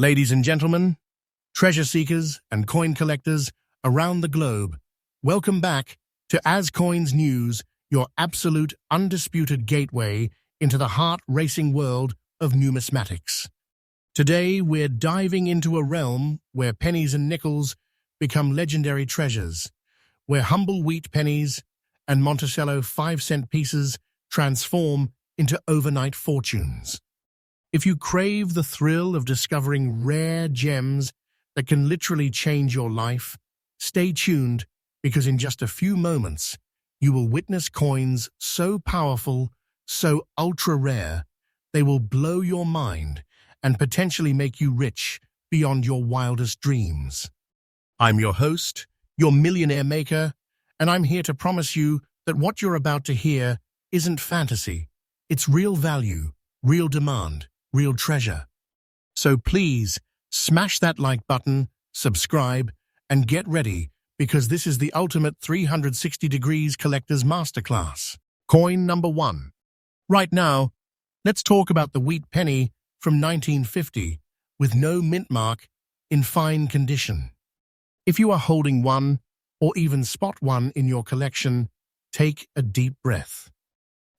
Ladies and gentlemen, treasure seekers and coin collectors around the globe, welcome back to As Coins News, your absolute undisputed gateway into the heart-racing world of numismatics. Today, we're diving into a realm where pennies and nickels become legendary treasures, where humble wheat pennies and Monticello 5-cent pieces transform into overnight fortunes. If you crave the thrill of discovering rare gems that can literally change your life, stay tuned because in just a few moments, you will witness coins so powerful, so ultra-rare, they will blow your mind and potentially make you rich beyond your wildest dreams. I'm your host, your millionaire maker, and I'm here to promise you that what you're about to hear isn't fantasy. It's real value, real demand, real treasure. So please, smash that like button, subscribe, and get ready because this is the ultimate 360 degrees collector's masterclass. Coin number 1. Right now, let's talk about the wheat penny from 1950 with no mint mark in fine condition. If you are holding one or even spot one in your collection, take a deep breath.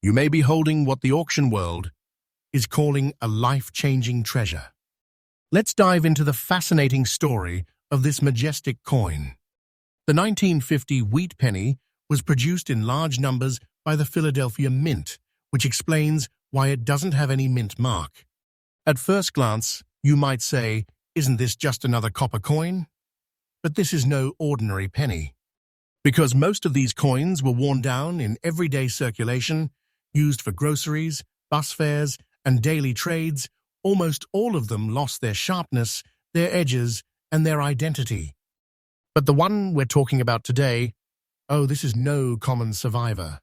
You may be holding what the auction world is calling a life-changing treasure. Let's dive into the fascinating story of this majestic coin. The 1950 wheat penny was produced in large numbers by the Philadelphia Mint, which explains why it doesn't have any mint mark. At first glance, you might say, isn't this just another copper coin? But this is no ordinary penny. Because most of these coins were worn down in everyday circulation, used for groceries, bus fares, and daily trades, almost all of them lost their sharpness, their edges, and their identity. But the one we're talking about today, oh, this is no common survivor.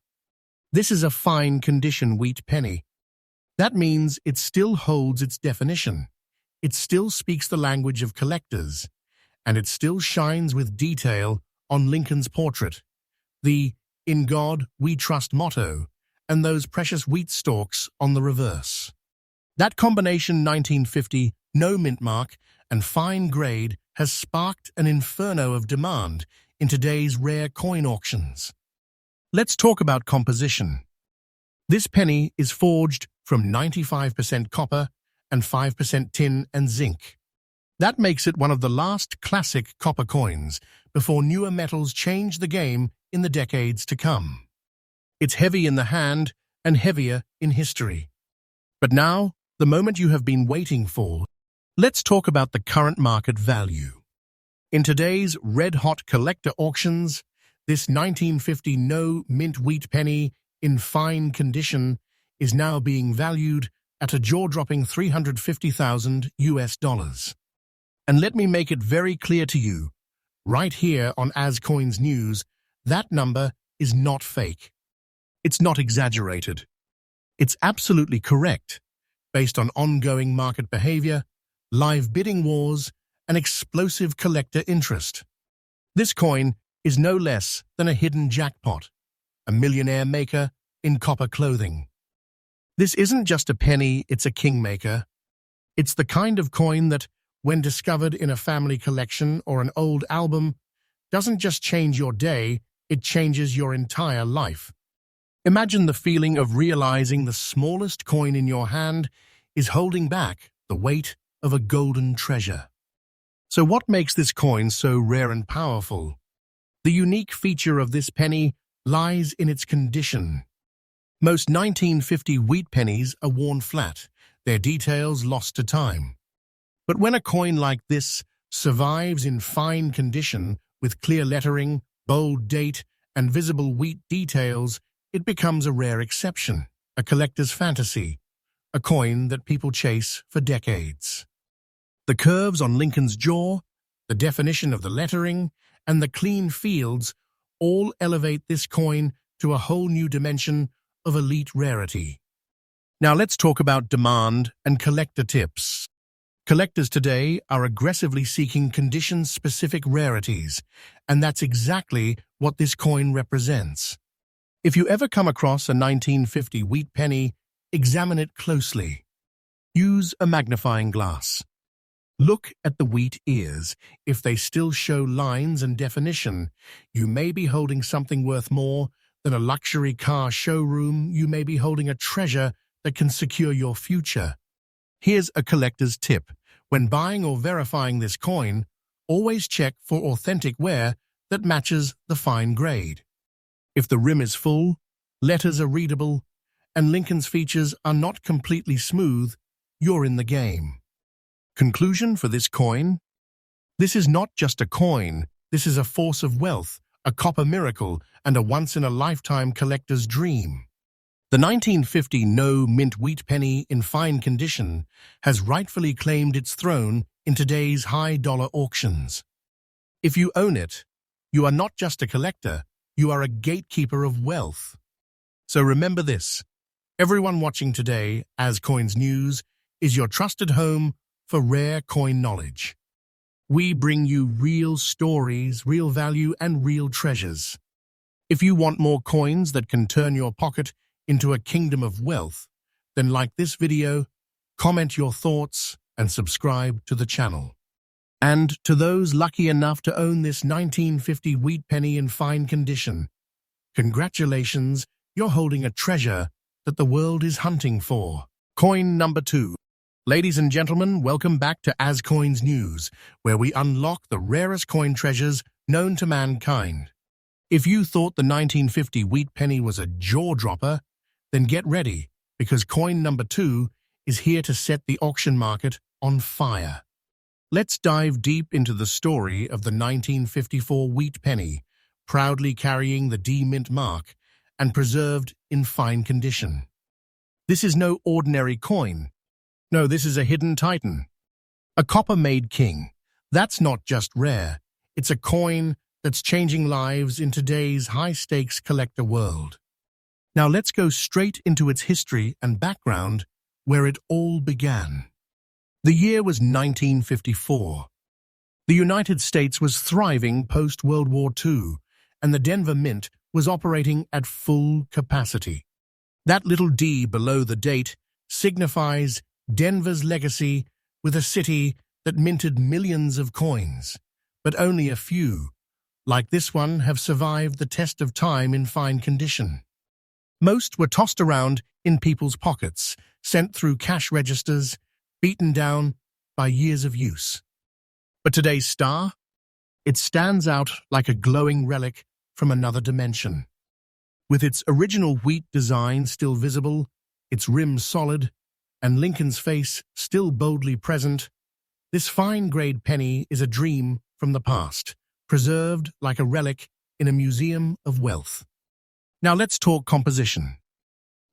This is a fine condition wheat penny. That means it still holds its definition. It still speaks the language of collectors, and it still shines with detail on Lincoln's portrait, the "In God We Trust" motto, and those precious wheat stalks on the reverse. That combination 1950, no mint mark, and fine grade has sparked an inferno of demand in today's rare coin auctions. Let's talk about composition. This penny is forged from 95% copper and 5% tin and zinc. That makes it one of the last classic copper coins before newer metals changed the game in the decades to come. It's heavy in the hand and heavier in history. But now, the moment you have been waiting for, let's talk about the current market value. In today's red-hot collector auctions, this 1950 no-mint wheat penny in fine condition is now being valued at a jaw-dropping $350,000. And let me make it very clear to you, right here on As Coins News, that number is not fake. It's not exaggerated. It's absolutely correct, based on ongoing market behavior, live bidding wars, and explosive collector interest. This coin is no less than a hidden jackpot, a millionaire maker in copper clothing. This isn't just a penny, it's a kingmaker. It's the kind of coin that, when discovered in a family collection or an old album, doesn't just change your day, it changes your entire life. Imagine the feeling of realizing the smallest coin in your hand is holding back the weight of a golden treasure. So what makes this coin so rare and powerful? The unique feature of this penny lies in its condition. Most 1950 wheat pennies are worn flat, their details lost to time. But when a coin like this survives in fine condition with clear lettering, bold date, and visible wheat details, it becomes a rare exception, a collector's fantasy, a coin that people chase for decades. The curves on Lincoln's jaw, the definition of the lettering, and the clean fields all elevate this coin to a whole new dimension of elite rarity. Now let's talk about demand and collector tips. Collectors today are aggressively seeking condition-specific rarities, and that's exactly what this coin represents. If you ever come across a 1950 wheat penny, examine it closely. Use a magnifying glass. Look at the wheat ears. If they still show lines and definition, you may be holding something worth more than a luxury car showroom. You may be holding a treasure that can secure your future. Here's a collector's tip. When buying or verifying this coin, always check for authentic wear that matches the fine grade. If the rim is full, letters are readable, and Lincoln's features are not completely smooth, you're in the game. Conclusion for this coin? This is not just a coin, this is a force of wealth, a copper miracle, and a once-in-a-lifetime collector's dream. The 1950 no-mint wheat penny in fine condition has rightfully claimed its throne in today's high-dollar auctions. If you own it, you are not just a collector, you are a gatekeeper of wealth. So remember this, everyone watching today, As Coins News, is your trusted home for rare coin knowledge. We bring you real stories, real value, and real treasures. If you want more coins that can turn your pocket into a kingdom of wealth, then like this video, comment your thoughts, and subscribe to the channel. And to those lucky enough to own this 1950 wheat penny in fine condition, congratulations, you're holding a treasure that the world is hunting for. Coin number 2. Ladies and gentlemen, welcome back to As Coins News, where we unlock the rarest coin treasures known to mankind. If you thought the 1950 wheat penny was a jaw-dropper, then get ready, because coin number 2 is here to set the auction market on fire. Let's dive deep into the story of the 1954 wheat penny, proudly carrying the D-Mint mark and preserved in fine condition. This is no ordinary coin. No, this is a hidden titan. A copper-made king. That's not just rare. It's a coin that's changing lives in today's high-stakes collector world. Now let's go straight into its history and background, where it all began. The year was 1954. The United States was thriving post-World War II, and the Denver Mint was operating at full capacity. That little D below the date signifies Denver's legacy with a city that minted millions of coins, but only a few, like this one, have survived the test of time in fine condition. Most were tossed around in people's pockets, sent through cash registers, beaten down by years of use. But today's star? It stands out like a glowing relic from another dimension. With its original wheat design still visible, its rim solid, and Lincoln's face still boldly present, this fine-grade penny is a dream from the past, preserved like a relic in a museum of wealth. Now let's talk composition.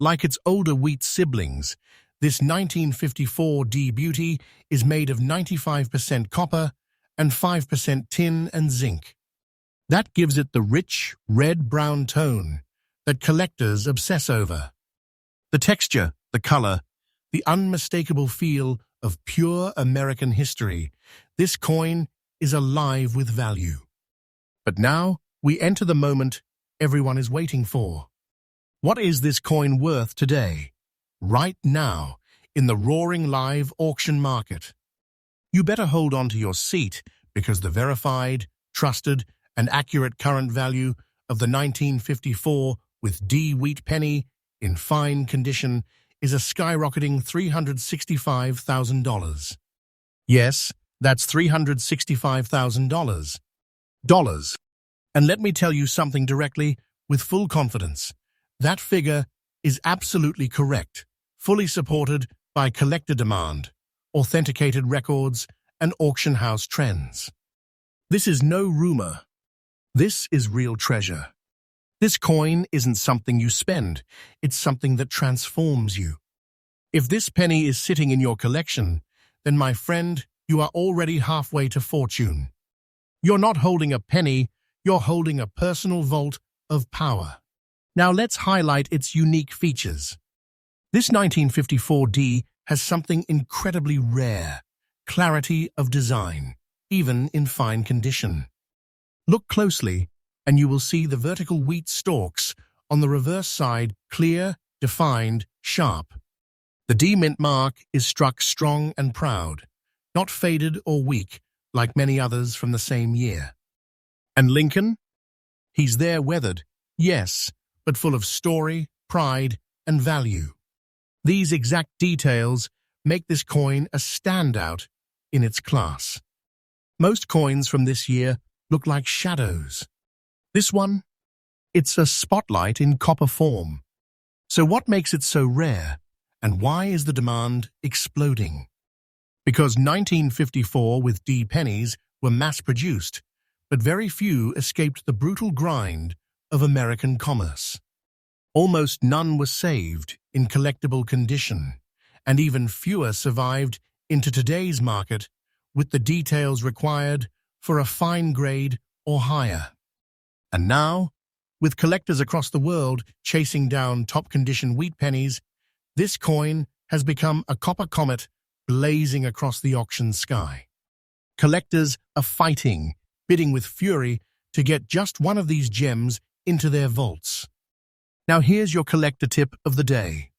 Like its older wheat siblings, this 1954 D Beauty is made of 95% copper and 5% tin and zinc. That gives it the rich, red-brown tone that collectors obsess over. The texture, the color, the unmistakable feel of pure American history, this coin is alive with value. But now we enter the moment everyone is waiting for. What is this coin worth today, right now, in the roaring live auction market? You better hold on to your seat, because the verified, trusted, and accurate current value of the 1954 with D wheat penny in fine condition is a skyrocketing $365,000. Yes, that's $365,000. Dollars. And let me tell you something directly, with full confidence. That figure is absolutely correct, fully supported by collector demand, authenticated records, and auction house trends. This is no rumor. This is real treasure. This coin isn't something you spend, it's something that transforms you. If this penny is sitting in your collection, then my friend, you are already halfway to fortune. You're not holding a penny, you're holding a personal vault of power. Now let's highlight its unique features. This 1954 D has something incredibly rare, clarity of design, even in fine condition. Look closely, and you will see the vertical wheat stalks on the reverse side clear, defined, sharp. The D-Mint mark is struck strong and proud. not faded or weak like many others from the same year. And Lincoln? He's there weathered, yes, but full of story, pride, and value. These exact details make this coin a standout in its class. Most coins from this year look like shadows. This one? It's a spotlight in copper form. So what makes it so rare, and why is the demand exploding? Because 1954 with D pennies were mass-produced, but very few escaped the brutal grind of American commerce. Almost none were saved in collectible condition, and even fewer survived into today's market with the details required for a fine grade or higher. And now, with collectors across the world chasing down top-condition wheat pennies, this coin has become a copper comet blazing across the auction sky. Collectors are fighting, bidding with fury to get just one of these gems into their vaults. Now here's your collector tip of the day.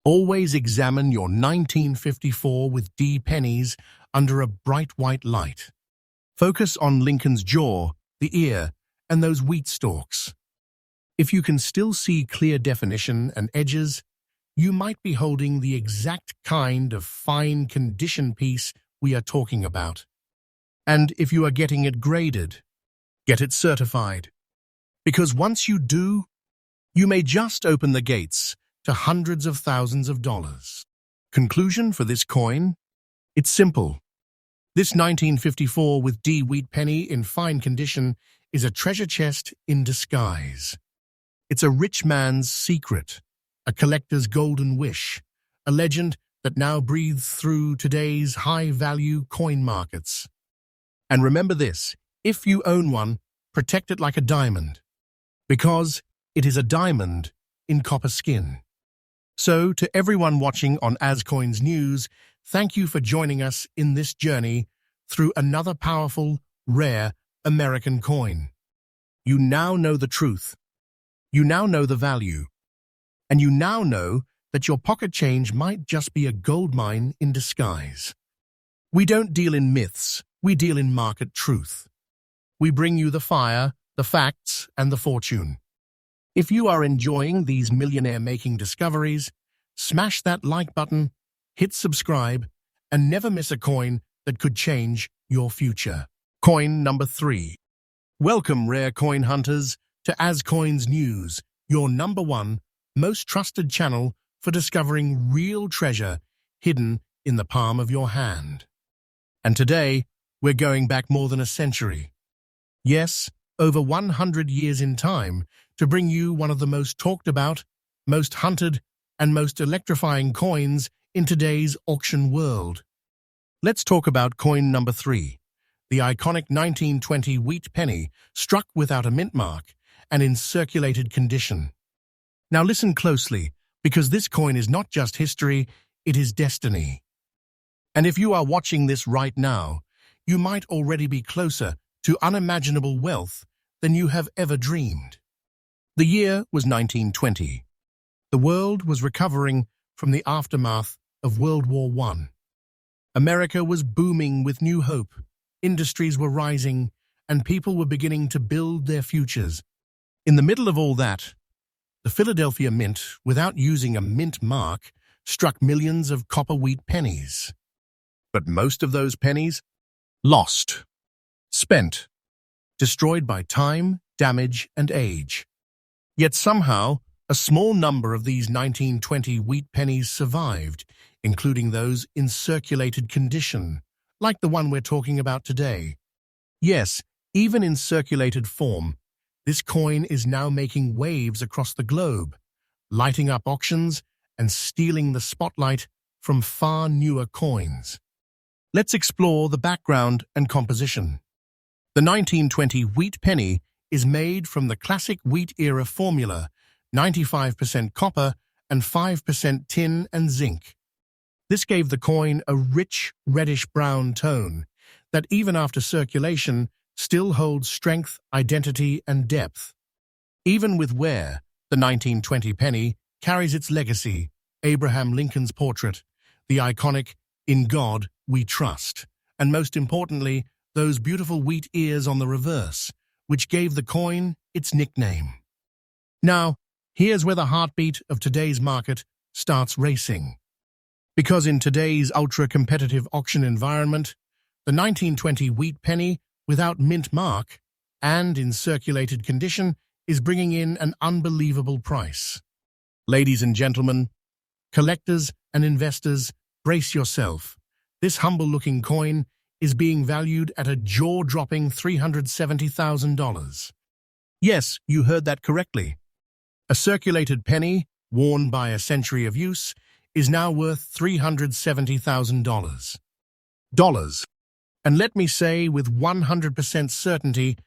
Always examine your 1954 with D pennies under a bright white light. Focus on Lincoln's jaw, the ear, and those wheat stalks. If you can still see clear definition and edges, you might be holding the exact kind of fine condition piece we are talking about. And if you are getting it graded, get it certified. Because once you do, you may just open the gates to hundreds of thousands of dollars. Conclusion for this coin? It's simple. This 1954 with D wheat penny in fine condition is a treasure chest in disguise. It's a rich man's secret, a collector's golden wish, a legend that now breathes through today's high-value coin markets. And remember this, if you own one, protect it like a diamond, because it is a diamond in copper skin. So, to everyone watching on AsCoins News, thank you for joining us in this journey through another powerful, rare American coin. You now know the truth. You now know the value. And you now know that your pocket change might just be a gold mine in disguise. We don't deal in myths, we deal in market truth. We bring you the fire, the facts, and the fortune. If you are enjoying these millionaire-making discoveries, smash that like button, hit subscribe, and never miss a coin that could change your future. Coin number 3. Welcome, rare coin hunters, to AsCoins News, your #1 most trusted channel for discovering real treasure hidden in the palm of your hand. And today, we're going back more than a century. Yes, over 100 years in time, to bring you one of the most talked about, most hunted, and most electrifying coins in today's auction world. Let's talk about coin number 3, the iconic 1920 wheat penny struck without a mint mark and in circulated condition. Now listen closely, because this coin is not just history, it is destiny. And if you are watching this right now, you might already be closer to unimaginable wealth than you have ever dreamed. The year was 1920. The world was recovering from the aftermath of World War I. America was booming with new hope, industries were rising, and people were beginning to build their futures. In the middle of all that, the Philadelphia Mint, without using a mint mark, struck millions of copper wheat pennies. But most of those pennies? Lost. Spent. Destroyed by time, damage, and age. Yet somehow, a small number of these 1920 wheat pennies survived, including those in circulated condition, like the one we're talking about today. Yes, even in circulated form, this coin is now making waves across the globe, lighting up auctions and stealing the spotlight from far newer coins. Let's explore the background and composition. The 1920 wheat penny is made from the classic wheat-era formula, 95% copper and 5% tin and zinc. This gave the coin a rich, reddish-brown tone that, even after circulation, still holds strength, identity, and depth. Even with wear, the 1920 penny carries its legacy, Abraham Lincoln's portrait, the iconic "In God we trust, and most importantly, those beautiful wheat ears on the reverse, which gave the coin its nickname. Now, here's where the heartbeat of today's market starts racing. Because in today's ultra-competitive auction environment, the 1920 wheat penny without mint mark and in circulated condition is bringing in an unbelievable price. Ladies and gentlemen, collectors and investors, brace yourself. This humble-looking coin is being valued at a jaw-dropping $370,000. Yes, you heard that correctly. A circulated penny, worn by a century of use, is now worth $370,000. And let me say with 100% certainty,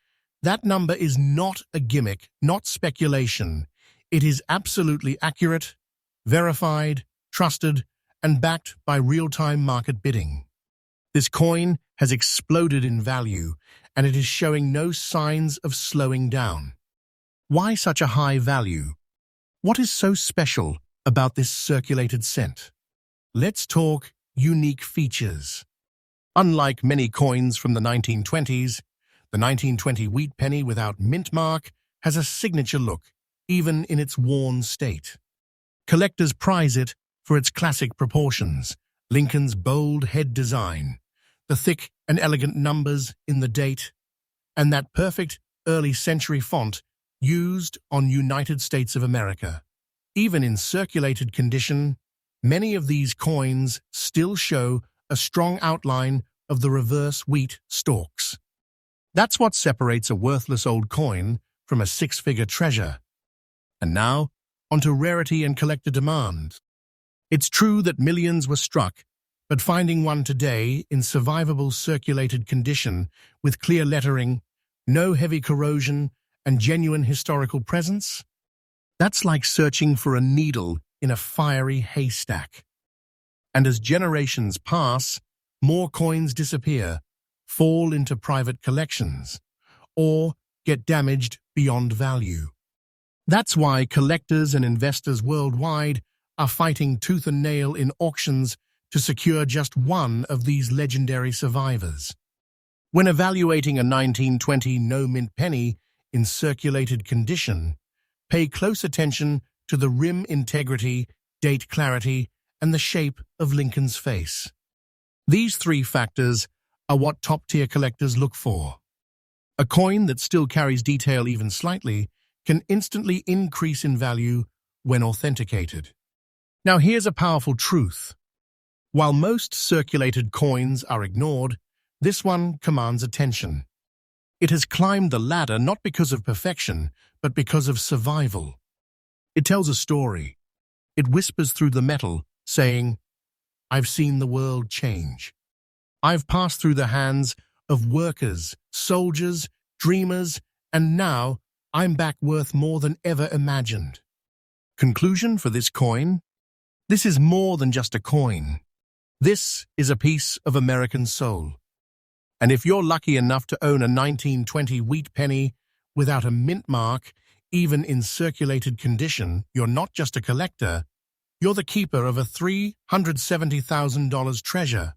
that number is not a gimmick, not speculation. It is absolutely accurate, verified, trusted, and backed by real-time market bidding. This coin has exploded in value, and it is showing no signs of slowing down. Why such a high value? What is so special about this circulated cent? Let's talk unique features. Unlike many coins from the 1920s, the 1920 wheat penny without mint mark has a signature look, even in its worn state. Collectors prize it for its classic proportions, Lincoln's bold head design, the thick and elegant numbers in the date, and that perfect early century font used on United States of America. Even in circulated condition, many of these coins still show a strong outline of the reverse wheat stalks. That's what separates a worthless old coin from a six-figure treasure. And now, onto rarity and collector demand. It's true that millions were struck, but finding one today in survivable circulated condition with clear lettering, no heavy corrosion, and genuine historical presence? That's like searching for a needle in a fiery haystack. And as generations pass, more coins disappear, fall into private collections, or get damaged beyond value. That's why collectors and investors worldwide are fighting tooth and nail in auctions to secure just one of these legendary survivors. When evaluating a 1920 no-mint penny in circulated condition, pay close attention to the rim integrity, date clarity, and the shape of Lincoln's face. These three factors are what top-tier collectors look for. A coin that still carries detail even slightly can instantly increase in value when authenticated. Now here's a powerful truth. While most circulated coins are ignored, this one commands attention. It has climbed the ladder not because of perfection, but because of survival. It tells a story. It whispers through the metal, saying, "I've seen the world change. I've passed through the hands of workers, soldiers, dreamers, and now I'm back worth more than ever imagined." Conclusion for this coin? This is more than just a coin. This is a piece of American soul. And if you're lucky enough to own a 1920 wheat penny without a mint mark, even in circulated condition, you're not just a collector, you're the keeper of a $370,000 treasure.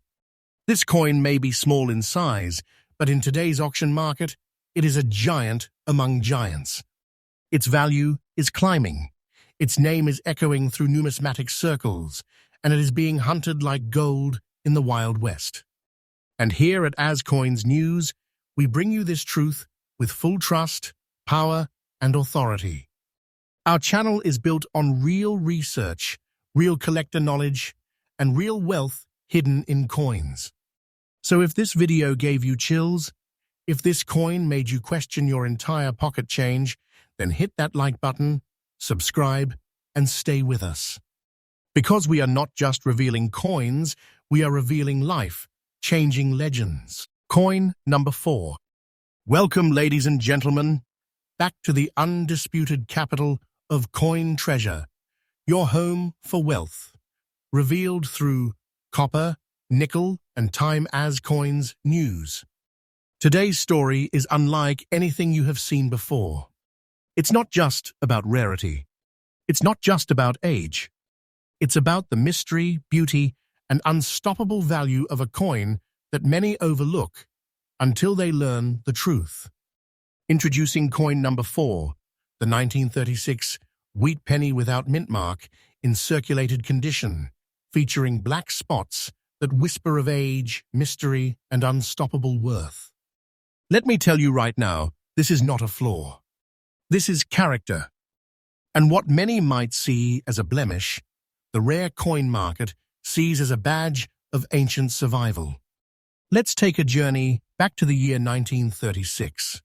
This coin may be small in size, but in today's auction market, it is a giant among giants. Its value is climbing. Its name is echoing through numismatic circles, and it is being hunted like gold in the Wild West. And here at AsCoins News, we bring you this truth with full trust, power, and authority. Our channel is built on real research, real collector knowledge, and real wealth hidden in coins. So if this video gave you chills, if this coin made you question your entire pocket change, then hit that like button, subscribe, and stay with us. Because we are not just revealing coins, we are revealing life-changing legends. Coin number 4. Welcome, ladies and gentlemen, back to the undisputed capital of coin treasure, your home for wealth, revealed through copper, nickel, and Time AsCoins News. Today's story is unlike anything you have seen before. It's not just about rarity. It's not just about age. It's about the mystery, beauty, and unstoppable value of a coin that many overlook until they learn the truth. Introducing coin number 4, the 1936 wheat penny without mint mark in circulated condition, featuring black spots that whisper of age, mystery, and unstoppable worth. Let me tell you right now, this is not a flaw. This is character. And what many might see as a blemish, the rare coin market sees as a badge of ancient survival. Let's take a journey back to the year 1936.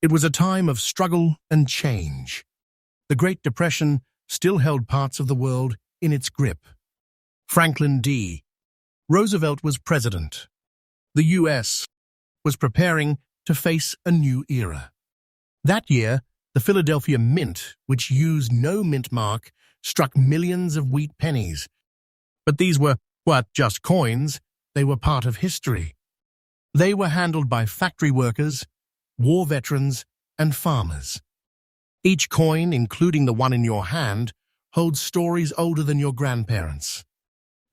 It was a time of struggle and change. The Great Depression still held parts of the world in its grip. Franklin D. Roosevelt was president. The U.S. was preparing to face a new era. That year, the Philadelphia Mint, which used no mint mark, struck millions of wheat pennies. But these were, just coins. They were part of history. They were handled by factory workers, war veterans, and farmers. Each coin, including the one in your hand, holds stories older than your grandparents.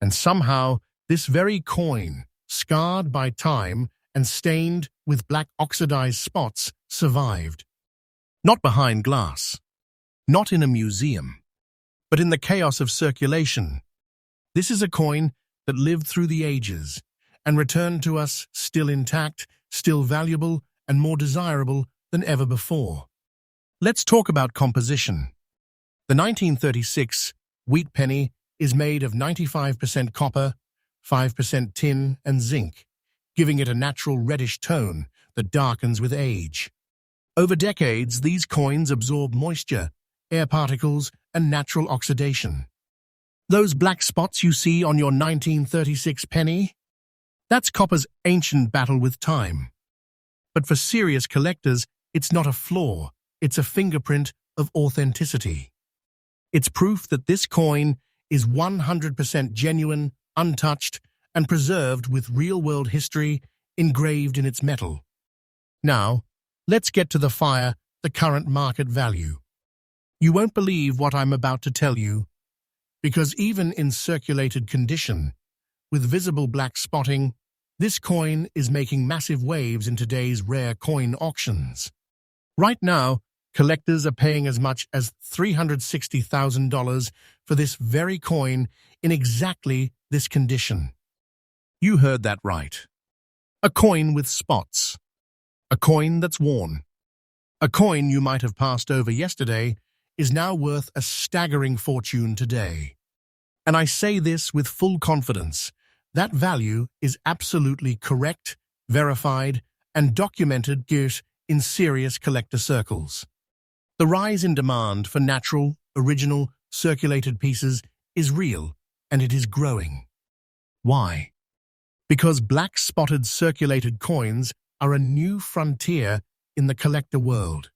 And somehow, this very coin, scarred by time and stained with black oxidized spots, survived. Not behind glass, not in a museum, but in the chaos of circulation. This is a coin that lived through the ages and returned to us still intact, still valuable, and more desirable than ever before. Let's talk about composition. The 1936 wheat penny is made of 95% copper, 5% tin, and zinc, giving it a natural reddish tone that darkens with age. Over decades, these coins absorb moisture, air particles, and natural oxidation. Those black spots you see on your 1936 penny? That's copper's ancient battle with time. But for serious collectors, it's not a flaw, it's a fingerprint of authenticity. It's proof that this coin is 100% genuine, untouched, and preserved with real-world history engraved in its metal. Now, let's get to the current market value. You won't believe what I'm about to tell you, because even in circulated condition, with visible black spotting, this coin is making massive waves in today's rare coin auctions. Right now, collectors are paying as much as $360,000 for this very coin in exactly this condition. You heard that right. A coin with spots. A coin that's worn. A coin you might have passed over yesterday is now worth a staggering fortune today. And I say this with full confidence. That value is absolutely correct, verified, and documented in serious collector circles. The rise in demand for natural, original, circulated pieces is real, and it is growing. Why? Because black-spotted circulated coins are a new frontier in the collector world.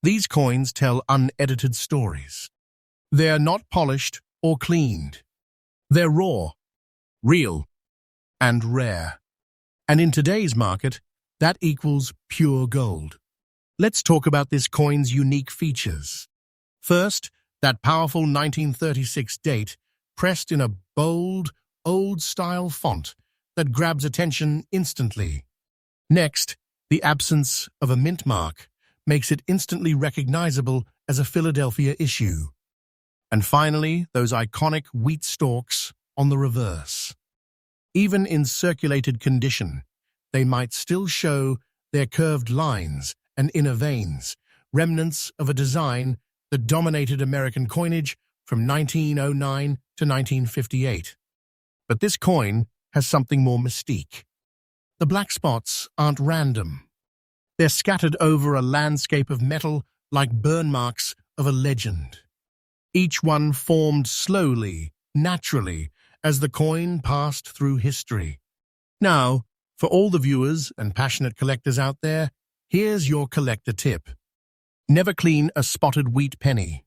These coins tell unedited stories. They're not polished or cleaned. They're raw, real, and rare. And in today's market, that equals pure gold. Let's talk about this coin's unique features. First, that powerful 1936 date pressed in a bold, old-style font that grabs attention instantly. Next, the absence of a mint mark makes it instantly recognizable as a Philadelphia issue. And finally, those iconic wheat stalks on the reverse. Even in circulated condition, they might still show their curved lines and inner veins, remnants of a design that dominated American coinage from 1909 to 1958. But this coin has something more mystique. The black spots aren't random. They're scattered over a landscape of metal like burn marks of a legend. Each one formed slowly, naturally, as the coin passed through history. Now, for all the viewers and passionate collectors out there, here's your collector tip. Never clean a spotted wheat penny.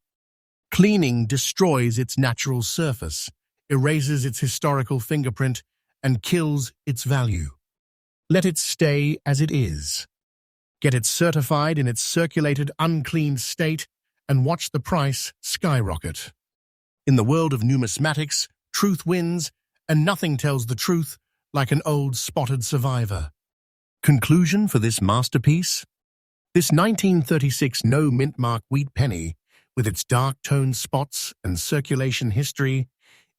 Cleaning destroys its natural surface, erases its historical fingerprint, and kills its value. Let it stay as it is. Get it certified in its circulated, uncleaned state, and watch the price skyrocket. In the world of numismatics, truth wins, and nothing tells the truth like an old spotted survivor. Conclusion for this masterpiece? This 1936 no mint mark wheat penny, with its dark-toned spots and circulation history,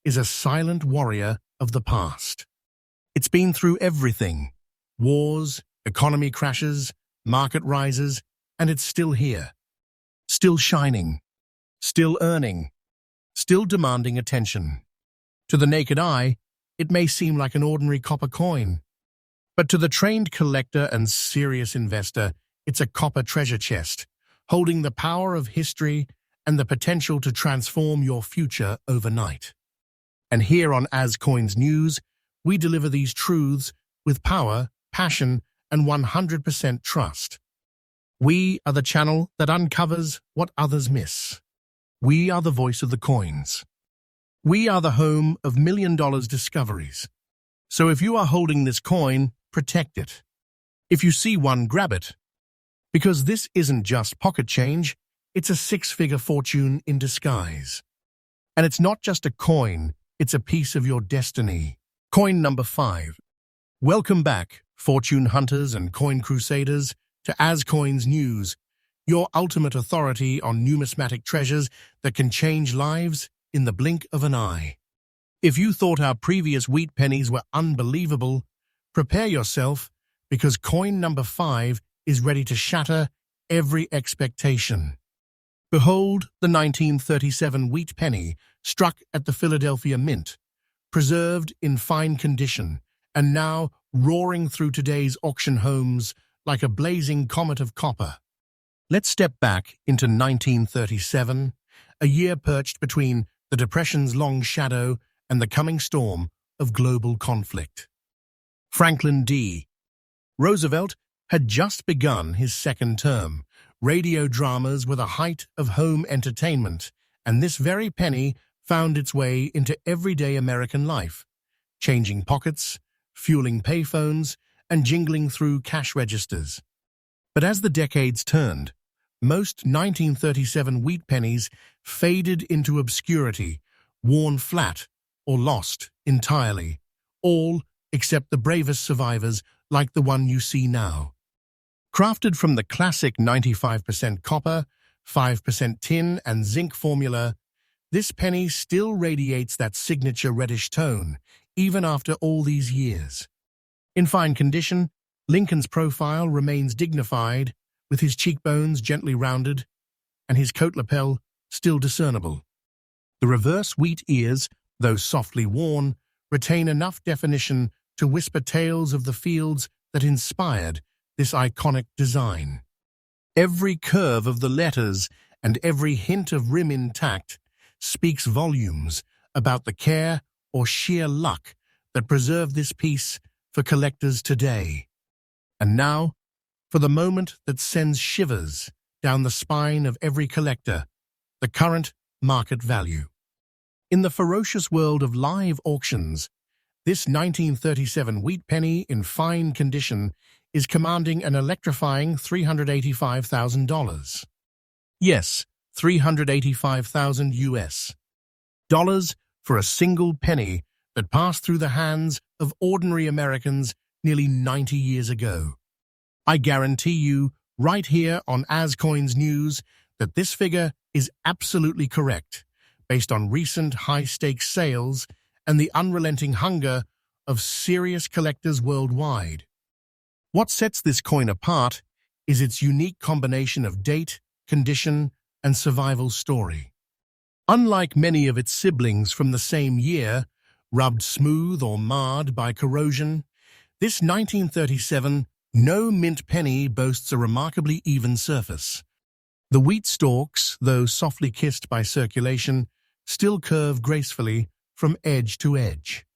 is a silent warrior of the past. It's been through everything: wars, economy crashes, market rises, and it's still here. Still shining, still earning, still demanding attention. To the naked eye, it may seem like an ordinary copper coin, but to the trained collector and serious investor, it's a copper treasure chest, holding the power of history and the potential to transform your future overnight. And here on As Coins News, we deliver these truths with power, passion, and 100% trust. We are the channel that uncovers what others miss. We are the voice of the coins. We are the home of million-dollar discoveries. So if you are holding this coin, protect it. If you see one, grab it. Because this isn't just pocket change, it's a six-figure fortune in disguise. And it's not just a coin, it's a piece of your destiny. Coin number 5. Welcome back, fortune hunters and coin crusaders, to As Coins News, your ultimate authority on numismatic treasures that can change lives in the blink of an eye. If you thought our previous wheat pennies were unbelievable, prepare yourself, because coin number 5 is ready to shatter every expectation. Behold the 1937 wheat penny struck at the Philadelphia Mint, preserved in fine condition, and now roaring through today's auction homes like a blazing comet of copper. Let's step back into 1937, a year perched between the Depression's long shadow and the coming storm of global conflict. Franklin D. Roosevelt had just begun his second term. Radio dramas were the height of home entertainment, and this very penny found its way into everyday American life, changing pockets, fueling payphones, and jingling through cash registers. But as the decades turned, most 1937 wheat pennies faded into obscurity, worn flat, or lost entirely, all except the bravest survivors like the one you see now. Crafted from the classic 95% copper, 5% tin, and zinc formula, this penny still radiates that signature reddish tone, even after all these years. In fine condition, Lincoln's profile remains dignified, with his cheekbones gently rounded, and his coat lapel still discernible. The reverse wheat ears, though softly worn, retain enough definition to whisper tales of the fields that inspired this iconic design. Every curve of the letters and every hint of rim intact speaks volumes about the care or sheer luck that preserved this piece for collectors today. And now, for the moment that sends shivers down the spine of every collector, the current market value. In the ferocious world of live auctions, this 1937 wheat penny in fine condition is commanding an electrifying $385,000. Yes, $385,000 US dollars for a single penny that passed through the hands of ordinary Americans nearly 90 years ago. I guarantee you, right here on As Coins News, that this figure is absolutely correct, based on recent high-stakes sales and the unrelenting hunger of serious collectors worldwide. What sets this coin apart is its unique combination of date, condition, and survival story. Unlike many of its siblings from the same year, rubbed smooth or marred by corrosion, this 1937 no-mint penny boasts a remarkably even surface. The wheat stalks, though softly kissed by circulation, still curve gracefully from edge to edge.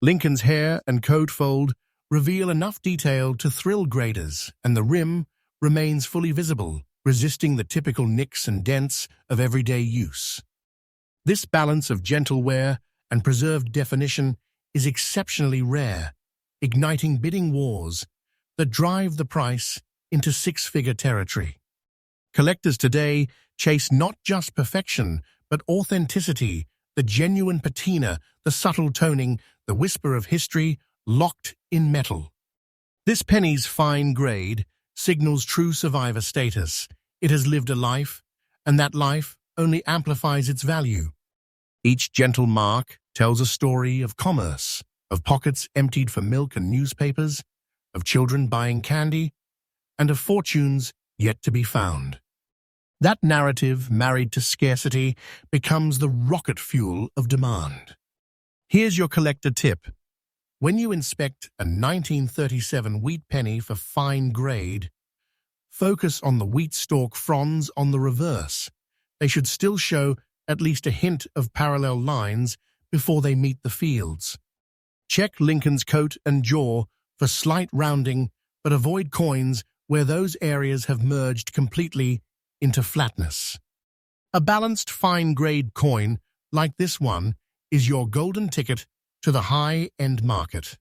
Lincoln's hair and coat fold reveal enough detail to thrill graders, and the rim remains fully visible, resisting the typical nicks and dents of everyday use. This balance of gentle wear and preserved definition is exceptionally rare, igniting bidding wars that drive the price into six-figure territory. Collectors today chase not just perfection, but authenticity the genuine patina, the subtle toning, the whisper of history locked in metal. This penny's fine grade signals true survivor status. It has lived a life, and that life only amplifies its value. Each gentle mark tells a story of commerce, of pockets emptied for milk and newspapers, of children buying candy, and of fortunes yet to be found. That narrative, married to scarcity, becomes the rocket fuel of demand. Here's your collector tip. When you inspect a 1937 wheat penny for fine grade, focus on the wheat stalk fronds on the reverse. They should still show at least a hint of parallel lines before they meet the fields. Check Lincoln's coat and jaw for slight rounding, but avoid coins where those areas have merged completely into flatness. A balanced fine-grade coin like this one is your golden ticket to the high-end market.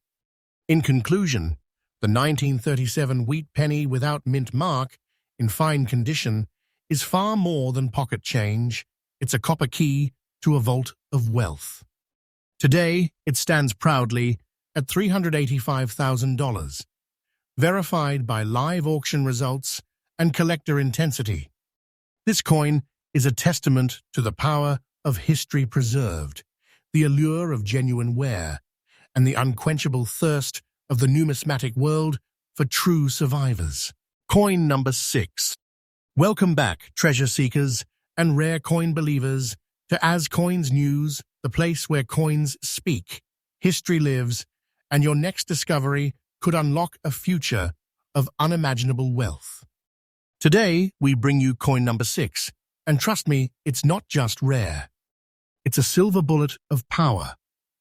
In conclusion, the 1937 wheat penny without mint mark, in fine condition, is far more than pocket change. It's a copper key to a vault of wealth. Today, it stands proudly at $385,000, verified by live auction results and collector intensity. This coin is a testament to the power of history preserved, the allure of genuine wear, and the unquenchable thirst of the numismatic world for true survivors. Coin number 6. Welcome back, treasure seekers and rare coin believers, to As Coins News, the place where coins speak, history lives, and your next discovery could unlock a future of unimaginable wealth. Today, we bring you coin number 6, and trust me, it's not just rare. It's a silver bullet of power,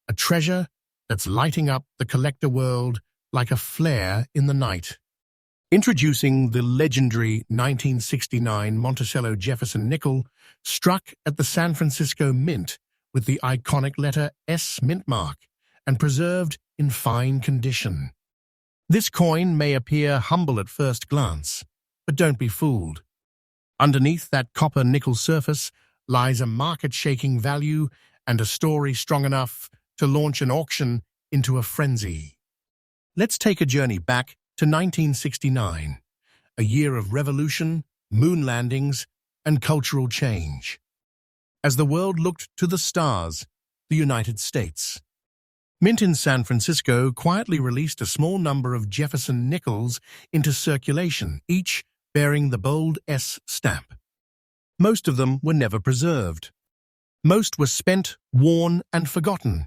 a treasure that's lighting up the collector world like a flare in the night. Introducing the legendary 1969 Monticello Jefferson nickel, struck at the San Francisco Mint with the iconic letter S mint mark and preserved in fine condition. This coin may appear humble at first glance, but don't be fooled. Underneath that copper-nickel surface lies a market-shaking value and a story strong enough to launch an auction into a frenzy. Let's take a journey back to 1969, a year of revolution, moon landings, and cultural change. As the world looked to the stars, the United States. Mint in San Francisco quietly released a small number of Jefferson nickels into circulation, each bearing the bold S stamp. Most of them were never preserved. Most were spent, worn, and forgotten.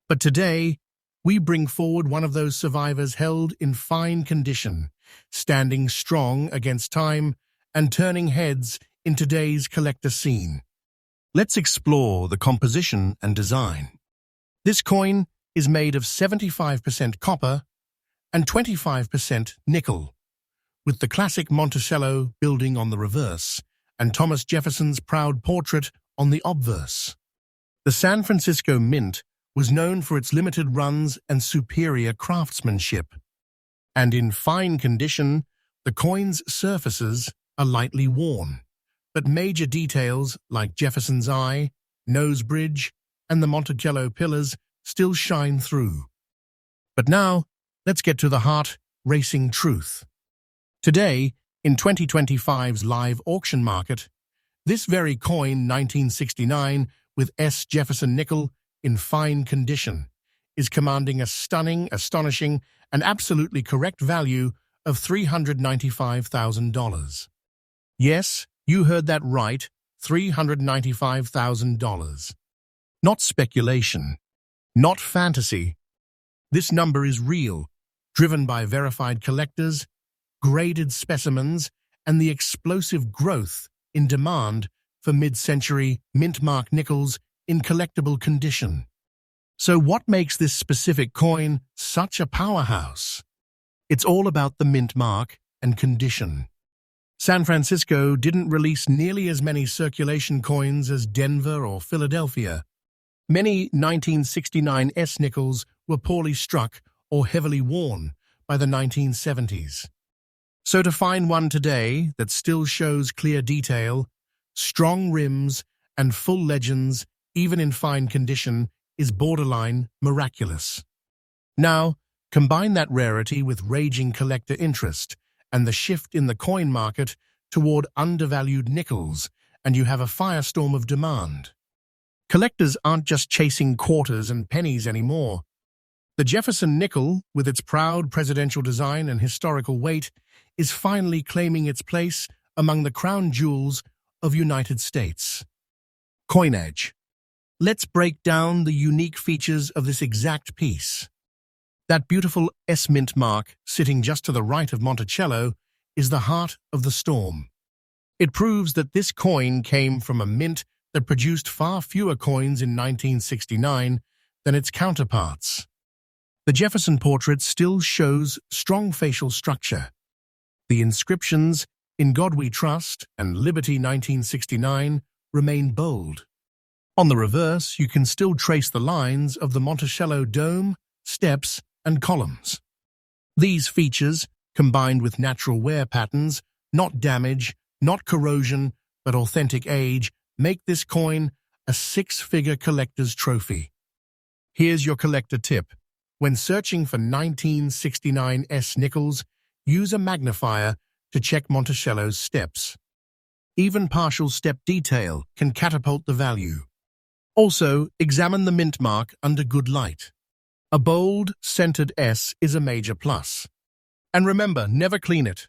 But today, we bring forward one of those survivors held in fine condition, standing strong against time and turning heads in today's collector scene. Let's explore the composition and design. This coin is made of 75% copper and 25% nickel, with the classic Monticello building on the reverse and Thomas Jefferson's proud portrait on the obverse. The San Francisco Mint was known for its limited runs and superior craftsmanship. And in fine condition, the coin's surfaces are lightly worn, but major details like Jefferson's eye, nose bridge, and the Monticello pillars still shine through. But now, let's get to the heart-racing truth. Today, in 2025's live auction market, this very coin 1969 with S. Jefferson nickel in fine condition is commanding a stunning, astonishing, and absolutely correct value of $395,000. Yes, you heard that right, $395,000. Not speculation, not fantasy. This number is real, driven by verified collectors, graded specimens, and the explosive growth in demand for mid-century mint-mark nickels in collectible condition. So what makes this specific coin such a powerhouse? It's all about the mint mark and condition. San Francisco didn't release nearly as many circulation coins as Denver or Philadelphia. Many 1969 S nickels were poorly struck or heavily worn by the 1970s. So to find one today that still shows clear detail, strong rims, and full legends even in fine condition, is borderline miraculous. Now, combine that rarity with raging collector interest and the shift in the coin market toward undervalued nickels, and you have a firestorm of demand. Collectors aren't just chasing quarters and pennies anymore. The Jefferson nickel, with its proud presidential design and historical weight, is finally claiming its place among the crown jewels of United States. Coinage. Let's break down the unique features of this exact piece. That beautiful S-mint mark, sitting just to the right of Monticello, is the heart of the storm. It proves that this coin came from a mint that produced far fewer coins in 1969 than its counterparts. The Jefferson portrait still shows strong facial structure. The inscriptions, "In God We Trust" and "Liberty 1969" remain bold. On the reverse, you can still trace the lines of the Monticello dome, steps, and columns. These features, combined with natural wear patterns, not damage, not corrosion, but authentic age, make this coin a six-figure collector's trophy. Here's your collector tip. When searching for 1969 S nickels, use a magnifier to check Monticello's steps. Even partial step detail can catapult the value. Also, examine the mint mark under good light. A bold, centered S is a major plus. And remember, never clean it.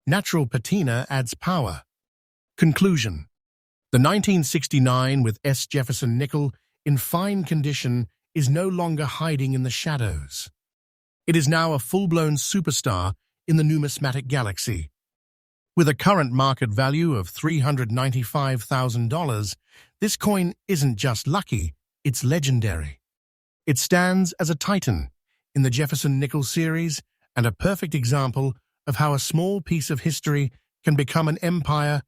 Natural patina adds power. Conclusion. The 1969 with S. Jefferson nickel, in fine condition, is no longer hiding in the shadows. It is now a full-blown superstar in the numismatic galaxy. With a current market value of $395,000, this coin isn't just lucky, it's legendary. It stands as a titan in the Jefferson nickel series and a perfect example of how a small piece of history can become an empire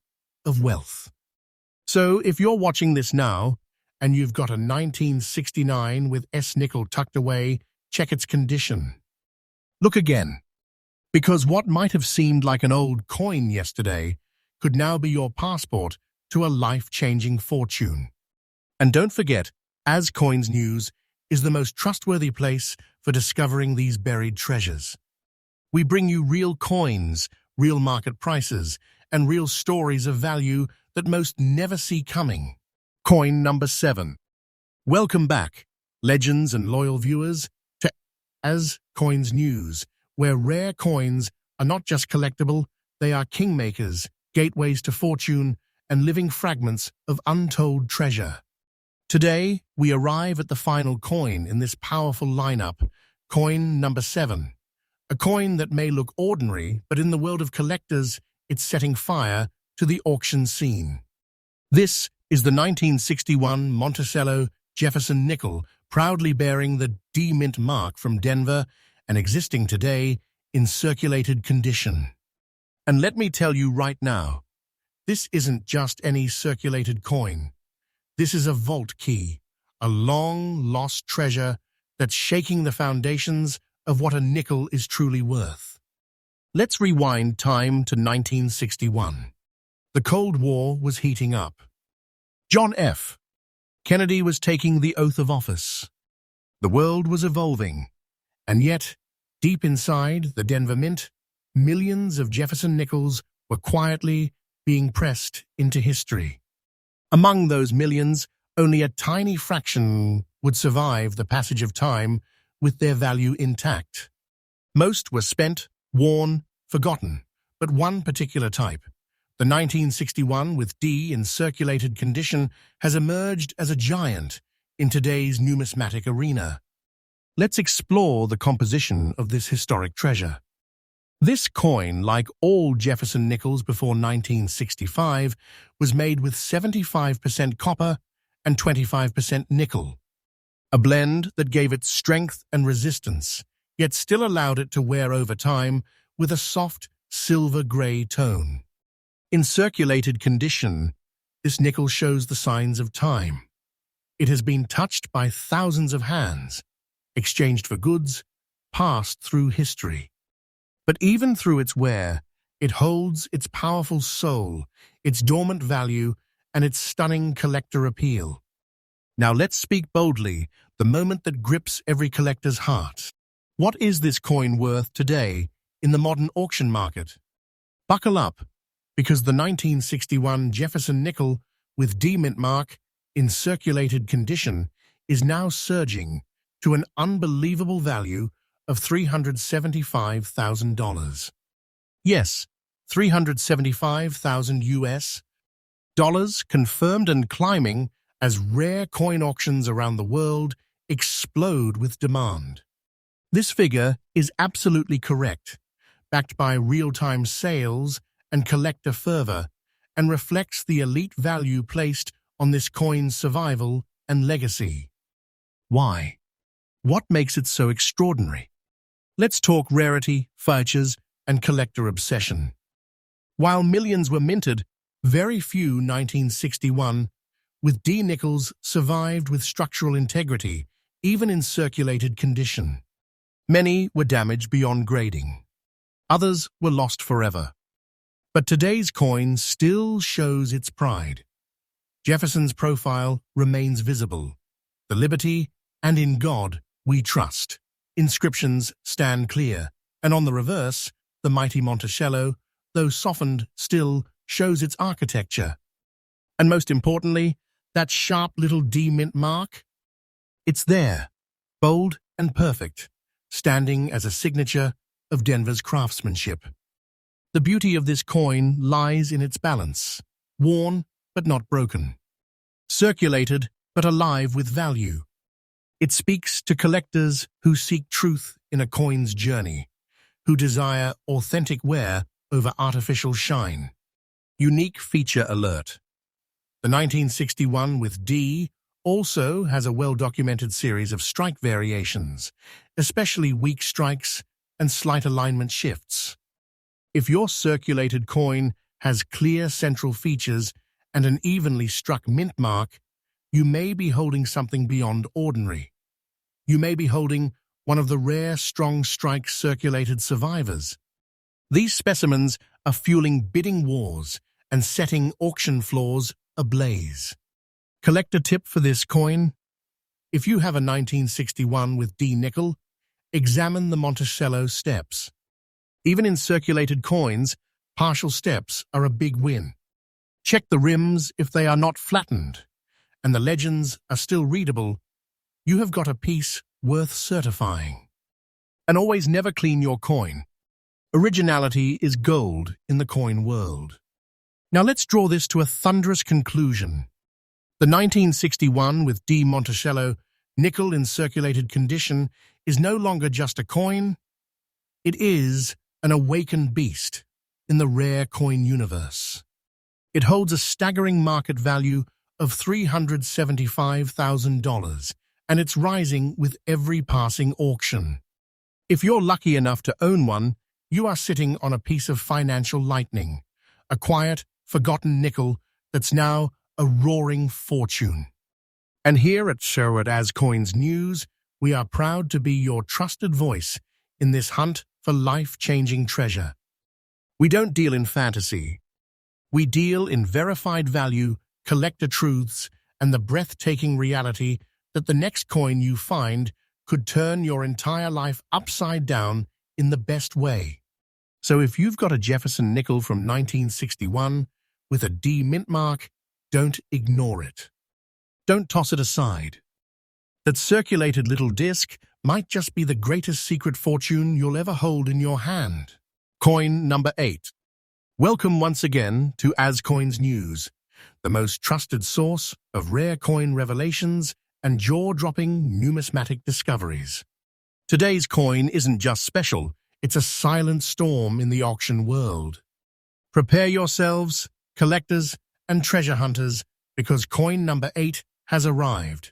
of wealth. So, if you're watching this now, and you've got a 1969 with S nickel tucked away, check its condition. Look again, because what might have seemed like an old coin yesterday could now be your passport to a life-changing fortune. And don't forget, As Coins News is the most trustworthy place for discovering these buried treasures. We bring you real coins, real market prices, and real stories of value that most never see coming. Coin number 7. Welcome back, legends and loyal viewers, to As Coins News, where rare coins are not just collectible, they are kingmakers, gateways to fortune, and living fragments of untold treasure. Today, we arrive at the final coin in this powerful lineup, coin number 7. A coin that may look ordinary, but in the world of collectors, it's setting fire to the auction scene. This is the 1961 Monticello Jefferson nickel, proudly bearing the D-Mint mark from Denver and existing today in circulated condition. And let me tell you right now, this isn't just any circulated coin. This is a vault key, a long-lost treasure that's shaking the foundations of what a nickel is truly worth. Let's rewind time to 1961. The Cold War was heating up. John F. Kennedy was taking the oath of office. The world was evolving, and yet, deep inside the Denver Mint, millions of Jefferson nickels were quietly being pressed into history. Among those millions, only a tiny fraction would survive the passage of time with their value intact. Most were spent, worn, forgotten, but one particular type, the 1961 with D in circulated condition, has emerged as a giant in today's numismatic arena. Let's explore the composition of this historic treasure. This coin, like all Jefferson nickels before 1965, was made with 75% copper and 25% nickel, a blend that gave it strength and resistance, yet still allowed it to wear over time with a soft silver-gray tone. In circulated condition, this nickel shows the signs of time. It has been touched by thousands of hands, exchanged for goods, passed through history. But even through its wear, it holds its powerful soul, its dormant value, and its stunning collector appeal. Now let's speak boldly, the moment that grips every collector's heart. What is this coin worth today in the modern auction market? Buckle up, because the 1961 Jefferson nickel with D mint mark in circulated condition is now surging to an unbelievable value of $375,000. Yes, 375,000 US dollars, confirmed and climbing as rare coin auctions around the world explode with demand. This figure is absolutely correct, backed by real-time sales and collector fervor, and reflects the elite value placed on this coin's survival and legacy. Why? What makes it so extraordinary? Let's talk rarity, features, and collector obsession. While millions were minted, very few 1961 with D nickels survived with structural integrity, even in circulated condition. Many were damaged beyond grading. Others were lost forever. But today's coin still shows its pride. Jefferson's profile remains visible. The liberty and in God we trust. Inscriptions stand clear, and on the reverse, the mighty Monticello, though softened, still shows its architecture. And most importantly, that sharp little D mint mark? It's there, bold and perfect, standing as a signature of Denver's craftsmanship. The beauty of this coin lies in its balance, worn but not broken, circulated but alive with value. It speaks to collectors who seek truth in a coin's journey, who desire authentic wear over artificial shine. Unique feature alert. The 1961 with D also has a well-documented series of strike variations, especially weak strikes and slight alignment shifts. If your circulated coin has clear central features and an evenly struck mint mark, you may be holding something beyond ordinary. You may be holding one of the rare strong strike circulated survivors. These specimens are fueling bidding wars and setting auction floors ablaze. Collector tip for this coin: if you have a 1961 with D nickel, examine the Monticello steps. Even in circulated coins, partial steps are a big win. Check the rims if they are not flattened, and the legends are still readable. You have got a piece worth certifying. And always never clean your coin. Originality is gold in the coin world. Now let's draw this to a thunderous conclusion. The 1961 with D Monticello nickel in circulated condition is no longer just a coin. It is an awakened beast in the rare coin universe. It holds a staggering market value of $375,000, and it's rising with every passing auction. If you're lucky enough to own one, you are sitting on a piece of financial lightning, a quiet, forgotten nickel that's now a roaring fortune. And here at As Coins News, we are proud to be your trusted voice in this hunt for life-changing treasure. We don't deal in fantasy. We deal in verified value, collector truths, and the breathtaking reality that the next coin you find could turn your entire life upside down in the best way. So if you've got a Jefferson nickel from 1961 with a D mint mark, don't ignore it. Don't toss it aside. That circulated little disc might just be the greatest secret fortune you'll ever hold in your hand. Coin number 8. Welcome once again to As Coins News, the most trusted source of rare coin revelations and jaw-dropping numismatic discoveries. Today's coin isn't just special, it's a silent storm in the auction world. Prepare yourselves, collectors and treasure hunters, because coin number 8 has arrived.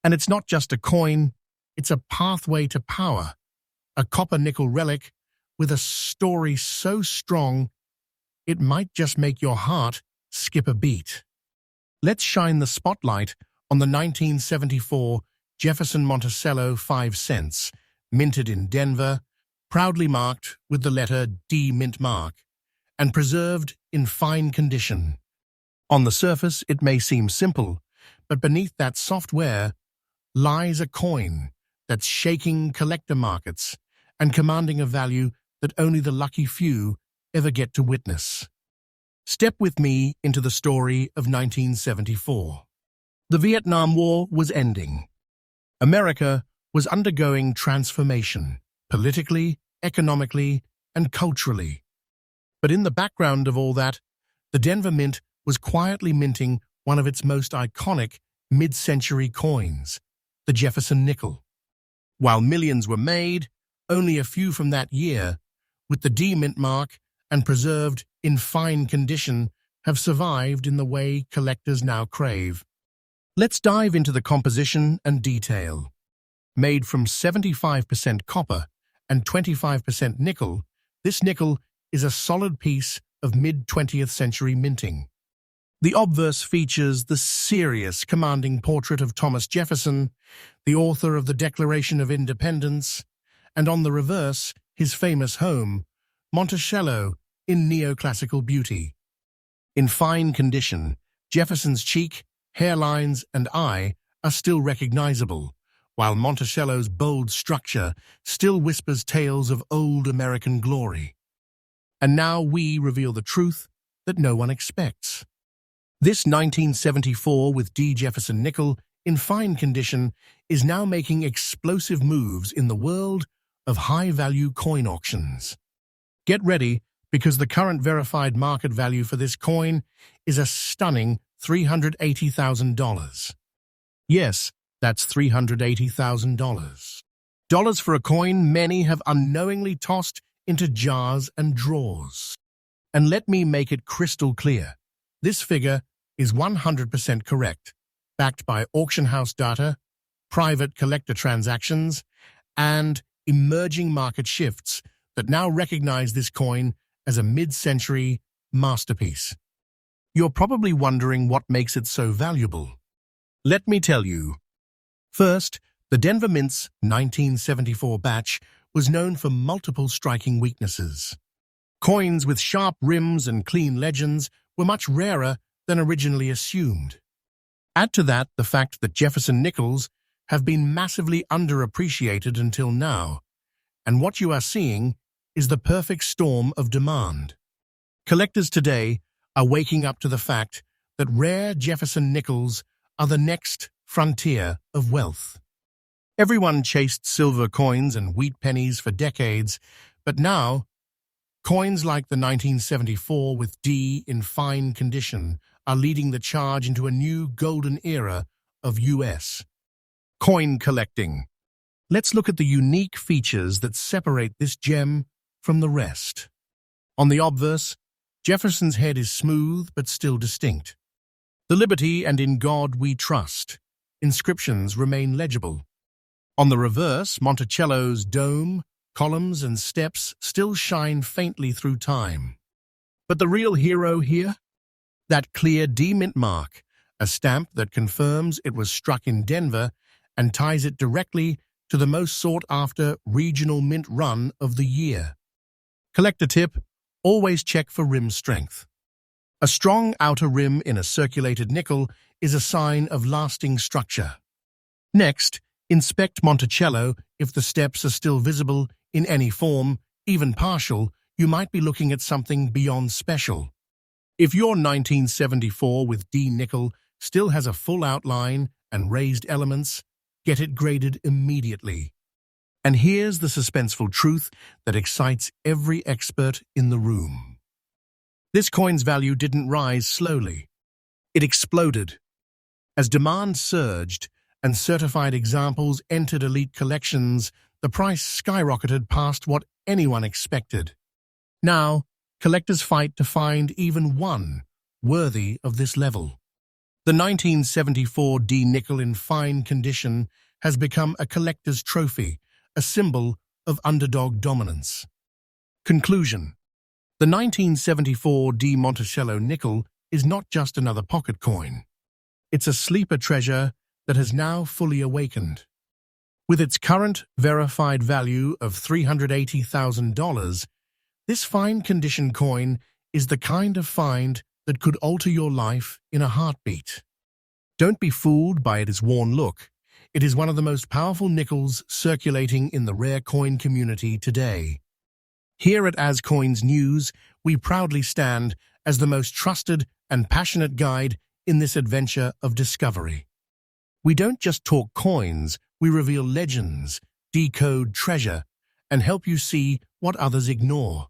And it's not just a coin, it's a pathway to power, a copper-nickel relic with a story so strong it might just make your heart skip a beat. Let's shine the spotlight on the 1974 Jefferson Monticello 5 cents, minted in Denver, proudly marked with the letter D mint mark, and preserved in fine condition. On the surface, it may seem simple, But beneath that software lies a coin that's shaking collector markets and commanding a value that only the lucky few ever get to witness. Step with me into the story of 1974. The Vietnam War was ending. America was undergoing transformation, politically, economically, and culturally. But in the background of all that, the Denver Mint was quietly minting one of its most iconic mid-century coins, the Jefferson nickel. While millions were made, only a few from that year, with the D mint mark and preserved in fine condition, have survived in the way collectors now crave. Let's dive into the composition and detail. Made from 75% copper and 25% nickel, this nickel is a solid piece of mid-20th century minting. The obverse features the serious, commanding portrait of Thomas Jefferson, the author of the Declaration of Independence, and on the reverse, his famous home, Monticello, in neoclassical beauty. In fine condition, Jefferson's cheek, hairlines, and eye are still recognizable, while Monticello's bold structure still whispers tales of old American glory. And now we reveal the truth that no one expects. This 1974 with D. Jefferson nickel, in fine condition, is now making explosive moves in the world of high-value coin auctions. Get ready, because the current verified market value for this coin is a stunning $380,000. Yes, that's $380,000. Dollars for a coin many have unknowingly tossed into jars and drawers. And let me make it crystal clear. This figure is 100% correct, backed by auction house data, private collector transactions, and emerging market shifts that now recognize this coin as a mid-century masterpiece. You're probably wondering what makes it so valuable. Let me tell you. First, the Denver Mint's 1974 batch was known for multiple striking weaknesses. Coins with sharp rims and clean legends were much rarer than originally assumed. Add to that the fact that Jefferson nickels have been massively underappreciated until now, and what you are seeing is the perfect storm of demand. Collectors today are waking up to the fact that rare Jefferson nickels are the next frontier of wealth. Everyone chased silver coins and wheat pennies for decades, but now, coins like the 1974 with D in fine condition are leading the charge into a new golden era of U.S. coin collecting. Let's look at the unique features that separate this gem from the rest. On the obverse, Jefferson's head is smooth but still distinct. The Liberty and In God We Trust inscriptions remain legible. On the reverse, Monticello's dome, columns, and steps still shine faintly through time. But the real hero here? That clear D mint mark, a stamp that confirms it was struck in Denver and ties it directly to the most sought-after regional mint run of the year. Collector tip: always check for rim strength. A strong outer rim in a circulated nickel is a sign of lasting structure. Next, inspect Monticello. If the steps are still visible in any form, even partial, you might be looking at something beyond special. If your 1974 with D nickel still has a full outline and raised elements, get it graded immediately. And here's the suspenseful truth that excites every expert in the room. This coin's value didn't rise slowly. It exploded. As demand surged and certified examples entered elite collections, the price skyrocketed past what anyone expected. Now, collectors fight to find even one worthy of this level. The 1974 D nickel in fine condition has become a collector's trophy, a symbol of underdog dominance. Conclusion: the 1974 D Monticello nickel is not just another pocket coin. It's a sleeper treasure that has now fully awakened. With its current verified value of $380,000, this fine condition coin is the kind of find that could alter your life in a heartbeat. Don't be fooled by its worn look. It is one of the most powerful nickels circulating in the rare coin community today. Here at As Coins News, we proudly stand as the most trusted and passionate guide in this adventure of discovery. We don't just talk coins, we reveal legends, decode treasure, and help you see what others ignore.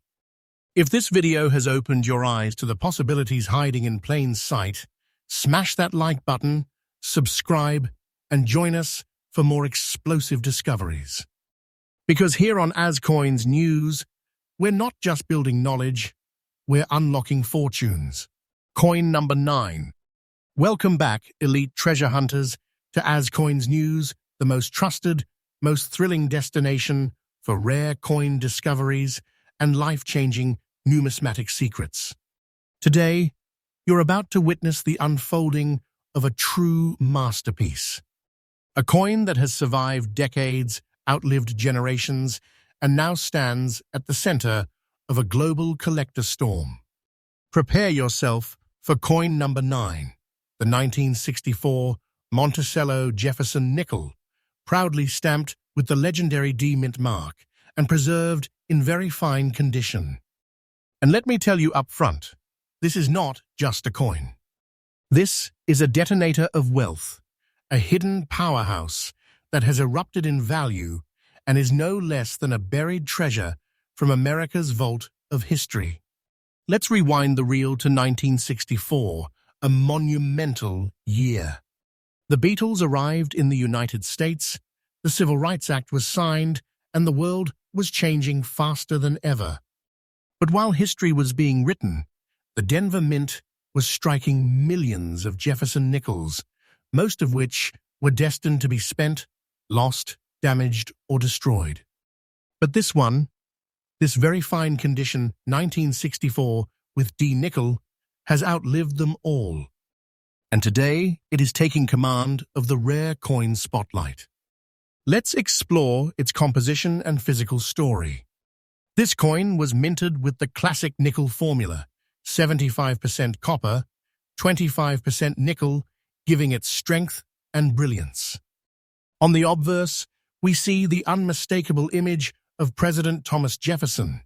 If this video has opened your eyes to the possibilities hiding in plain sight, smash that like button, subscribe, and join us for more explosive discoveries. Because here on As Coins News, we're not just building knowledge, we're unlocking fortunes. Coin number 9. Welcome back, elite treasure hunters, to As Coins News, the most trusted, most thrilling destination for rare coin discoveries and life-changing numismatic secrets. Today, you're about to witness the unfolding of a true masterpiece. A coin that has survived decades, outlived generations, and now stands at the center of a global collector storm. Prepare yourself for coin number 9, the 1964 Monticello Jefferson nickel, proudly stamped with the legendary D Mint mark and preserved in very fine condition. And let me tell you up front, this is not just a coin. This is a detonator of wealth, a hidden powerhouse that has erupted in value and is no less than a buried treasure from America's vault of history. Let's rewind the reel to 1964, a monumental year. The Beatles arrived in the United States, the Civil Rights Act was signed, and the world was changing faster than ever. But while history was being written, the Denver Mint was striking millions of Jefferson nickels, most of which were destined to be spent, lost, damaged, or destroyed. But this one, this very fine condition 1964 with D nickel, has outlived them all. And today it is taking command of the rare coin spotlight. Let's explore its composition and physical story. This coin was minted with the classic nickel formula, 75% copper, 25% nickel, giving it strength and brilliance. On the obverse, we see the unmistakable image of President Thomas Jefferson,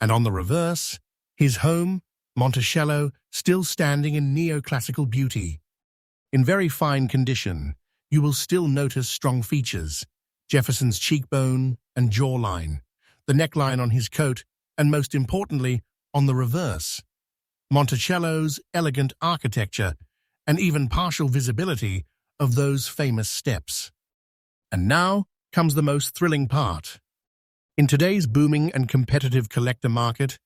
and on the reverse, his home, Monticello, still standing in neoclassical beauty. In very fine condition, you will still notice strong features: Jefferson's cheekbone and jawline, the neckline on his coat, and most importantly, on the reverse, Monticello's elegant architecture and even partial visibility of those famous steps. And now comes the most thrilling part. In today's booming and competitive collector market,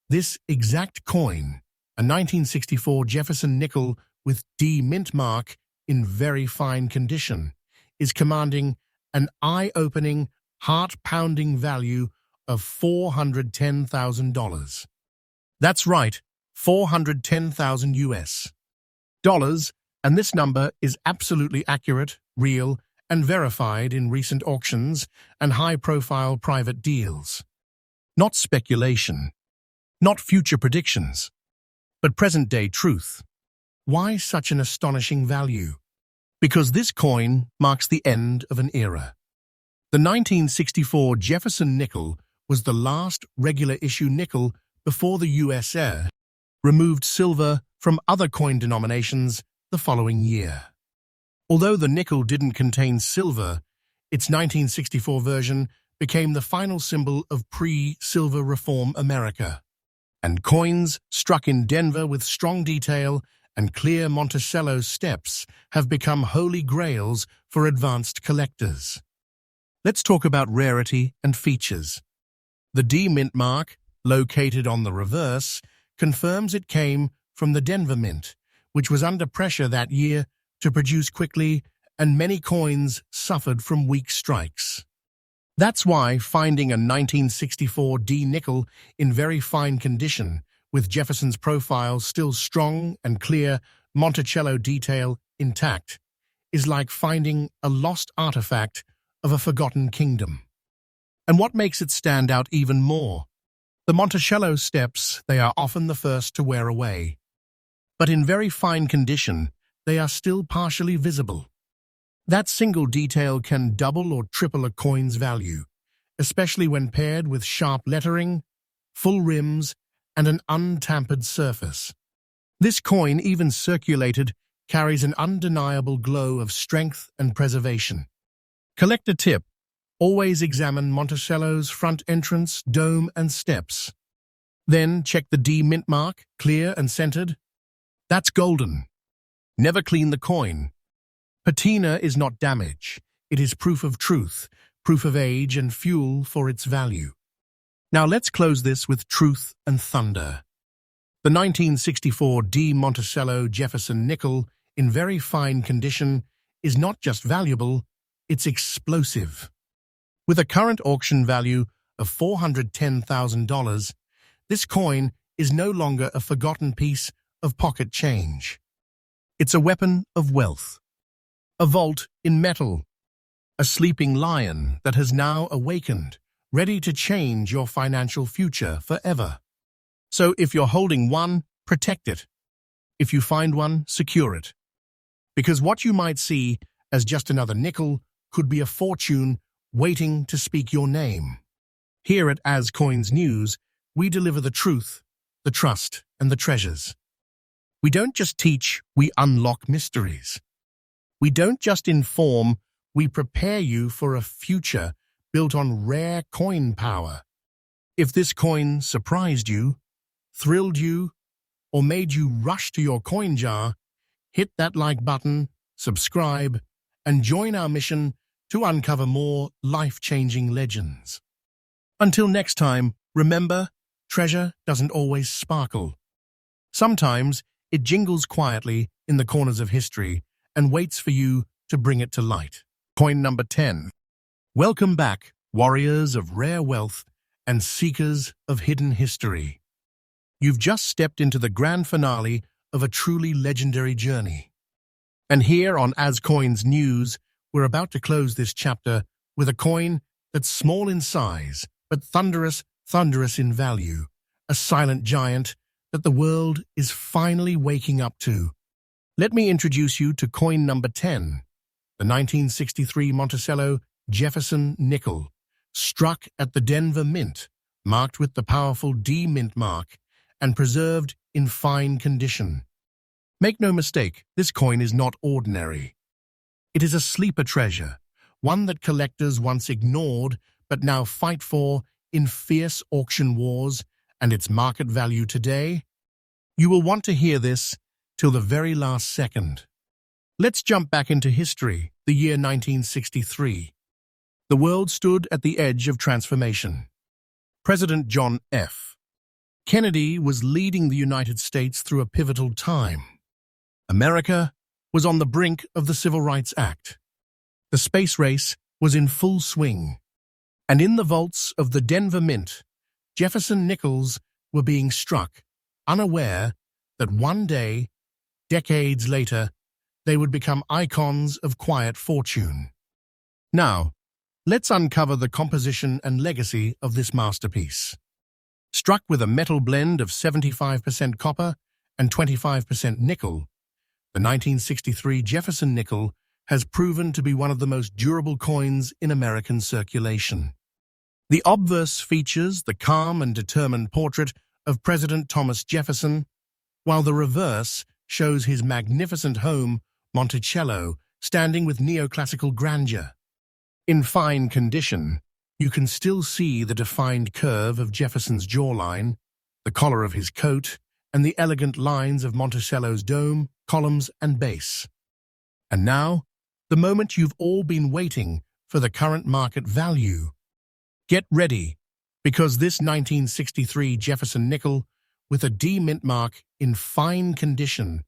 this exact coin, a 1964 Jefferson nickel with D Mint mark in very fine condition, is commanding an eye-opening, heart-pounding value of $410,000. That's right, 410,000 US dollars, and this number is absolutely accurate, real, and verified in recent auctions and high-profile private deals. Not speculation, not future predictions, but present-day truth. Why such an astonishing value? Because this coin marks the end of an era. The 1964 Jefferson nickel was the last regular-issue nickel before the USA removed silver from other coin denominations the following year. Although the nickel didn't contain silver, its 1964 version became the final symbol of pre-silver reform America. And coins struck in Denver with strong detail and clear Monticello steps have become holy grails for advanced collectors. Let's talk about rarity and features. The D Mint mark, located on the reverse, confirms it came from the Denver Mint, which was under pressure that year to produce quickly, and many coins suffered from weak strikes. That's why finding a 1964 D nickel in very fine condition, with Jefferson's profile still strong and clear, Monticello detail intact, is like finding a lost artifact of a forgotten kingdom. And what makes it stand out even more? The Monticello steps, they are often the first to wear away. But in very fine condition, they are still partially visible. That single detail can double or triple a coin's value, especially when paired with sharp lettering, full rims, and an untampered surface. This coin, even circulated, carries an undeniable glow of strength and preservation. Collector tip: always examine Monticello's front entrance, dome, and steps. Then check the D mint mark, clear and centered. That's golden. Never clean the coin. Patina is not damage. It is proof of truth, proof of age, and fuel for its value. Now let's close this with truth and thunder. The 1964 D Monticello Jefferson nickel, in very fine condition, is not just valuable, it's explosive. With a current auction value of $410,000, this coin is no longer a forgotten piece of pocket change. It's a weapon of wealth, a vault in metal, a sleeping lion that has now awakened, ready to change your financial future forever. So if you're holding one, protect it. If you find one, secure it. Because what you might see as just another nickel could be a fortune waiting to speak your name. Here at As Coins News, we deliver the truth, the trust, and the treasures. We don't just teach, we unlock mysteries. We don't just inform, we prepare you for a future built on rare coin power. If this coin surprised you, thrilled you, or made you rush to your coin jar, hit that like button, subscribe, and join our mission to uncover more life-changing legends. Until next time, remember, treasure doesn't always sparkle. Sometimes it jingles quietly in the corners of history and waits for you to bring it to light. Coin number 10. Welcome back, warriors of rare wealth and seekers of hidden history. You've just stepped into the grand finale of a truly legendary journey. And here on As Coins News, we're about to close this chapter with a coin that's small in size, but thunderous in value, a silent giant that the world is finally waking up to. Let me introduce you to coin number 10, the 1963 Monticello Jefferson nickel, struck at the Denver Mint, marked with the powerful D mint mark, and preserved in fine condition. Make no mistake, this coin is not ordinary. It is a sleeper treasure, one that collectors once ignored but now fight for in fierce auction wars, and its market value today? You will want to hear this till the very last second. Let's jump back into history, the year 1963. The world stood at the edge of transformation. President John F. Kennedy was leading the United States through a pivotal time. America was on the brink of the Civil Rights Act. The space race was in full swing. And in the vaults of the Denver Mint, Jefferson nickels were being struck, unaware that one day, decades later, they would become icons of quiet fortune. Now, let's uncover the composition and legacy of this masterpiece. Struck with a metal blend of 75% copper and 25% nickel, the 1963 Jefferson nickel has proven to be one of the most durable coins in American circulation. The obverse features the calm and determined portrait of President Thomas Jefferson, while the reverse shows his magnificent home, Monticello, standing with neoclassical grandeur. In fine condition, you can still see the defined curve of Jefferson's jawline, the collar of his coat, and the elegant lines of Monticello's dome, columns, and base. And now, the moment you've all been waiting for, the current market value. Get ready, because this 1963 Jefferson nickel, with a D mint mark in fine condition,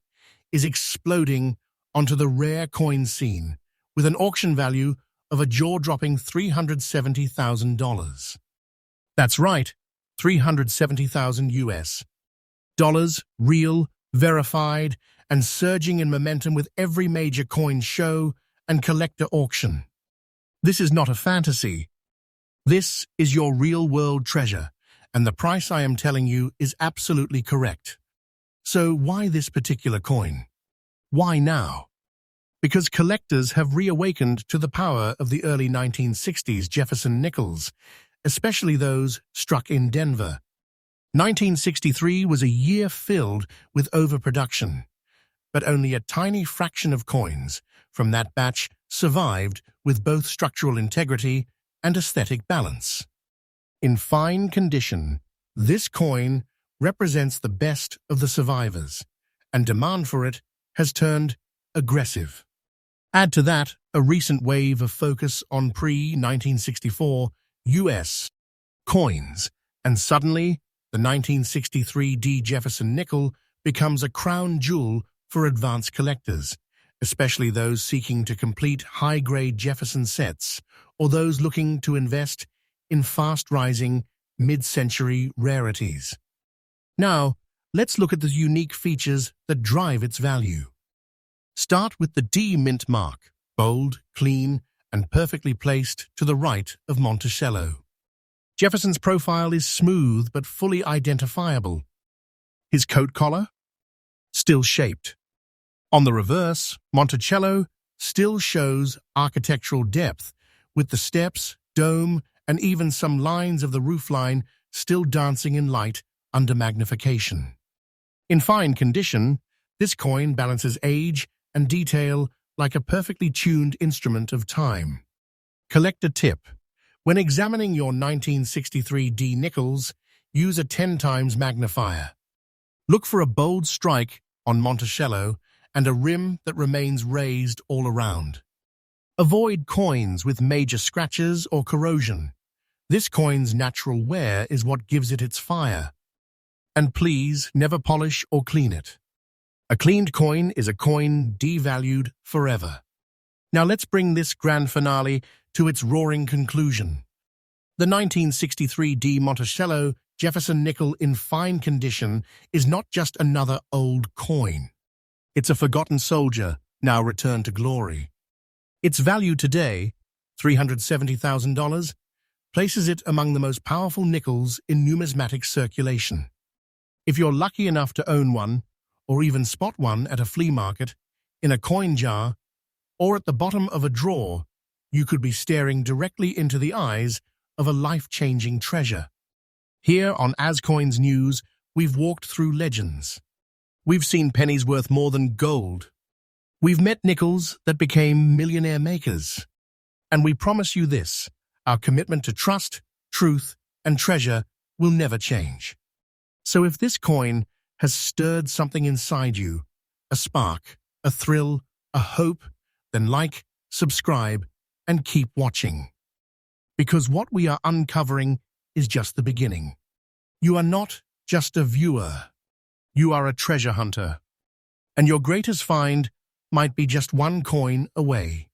is exploding onto the rare coin scene with an auction value of a jaw-dropping $370,000. That's right, $370,000 US. Dollars, real, verified, and surging in momentum with every major coin show and collector auction. This is not a fantasy. This is your real-world treasure, and the price I am telling you is absolutely correct. So why this particular coin? Why now? Because collectors have reawakened to the power of the early 1960s Jefferson nickels, especially those struck in Denver. 1963 was a year filled with overproduction, but only a tiny fraction of coins from that batch survived with both structural integrity and aesthetic balance. In fine condition, this coin represents the best of the survivors, and demand for it has turned aggressive. Add to that a recent wave of focus on pre-1964 U.S. coins, and suddenly the 1963 D. Jefferson nickel becomes a crown jewel for advanced collectors, especially those seeking to complete high-grade Jefferson sets or those looking to invest in fast-rising mid-century rarities. Now, let's look at the unique features that drive its value. Start with the D mint mark, bold, clean, and perfectly placed to the right of Monticello. Jefferson's profile is smooth but fully identifiable. His coat collar? Still shaped. On the reverse, Monticello still shows architectural depth, with the steps, dome, and even some lines of the roofline still dancing in light under magnification. In fine condition, this coin balances age and detail like a perfectly tuned instrument of time. Collector tip: when examining your 1963 D nickels, use a 10 times magnifier. Look for a bold strike on Monticello and a rim that remains raised all around. Avoid coins with major scratches or corrosion. This coin's natural wear is what gives it its fire. And please never polish or clean it. A cleaned coin is a coin devalued forever. Now let's bring this grand finale to its roaring conclusion. The 1963 D. Monticello Jefferson nickel in fine condition is not just another old coin. It's a forgotten soldier, now returned to glory. Its value today, $370,000, places it among the most powerful nickels in numismatic circulation. If you're lucky enough to own one, or even spot one at a flea market, in a coin jar, or at the bottom of a drawer, you could be staring directly into the eyes of a life-changing treasure. Here on As Coins News, we've walked through legends. We've seen pennies worth more than gold. We've met nickels that became millionaire makers. And we promise you this: our commitment to trust, truth, and treasure will never change. So if this coin has stirred something inside you, a spark, a thrill, a hope, then like, subscribe, and keep watching. Because what we are uncovering is just the beginning. You are not just a viewer. You are a treasure hunter. And your greatest find might be just one coin away.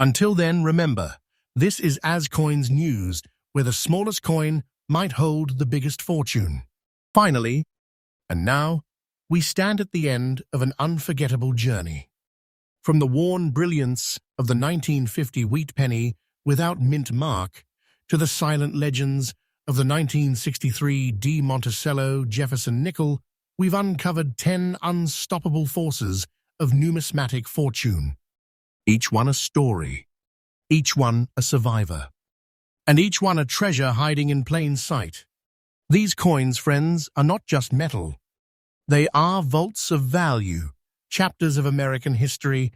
Until then, remember, this is As Coins News, where the smallest coin might hold the biggest fortune. Finally, and now, we stand at the end of an unforgettable journey. From the worn brilliance of the 1950 wheat penny without mint mark to the silent legends of the 1963 D. Monticello Jefferson nickel, we've uncovered 10 unstoppable forces of numismatic fortune. Each one a story, each one a survivor, and each one a treasure hiding in plain sight. These coins, friends, are not just metal. They are vaults of value, chapters of American history,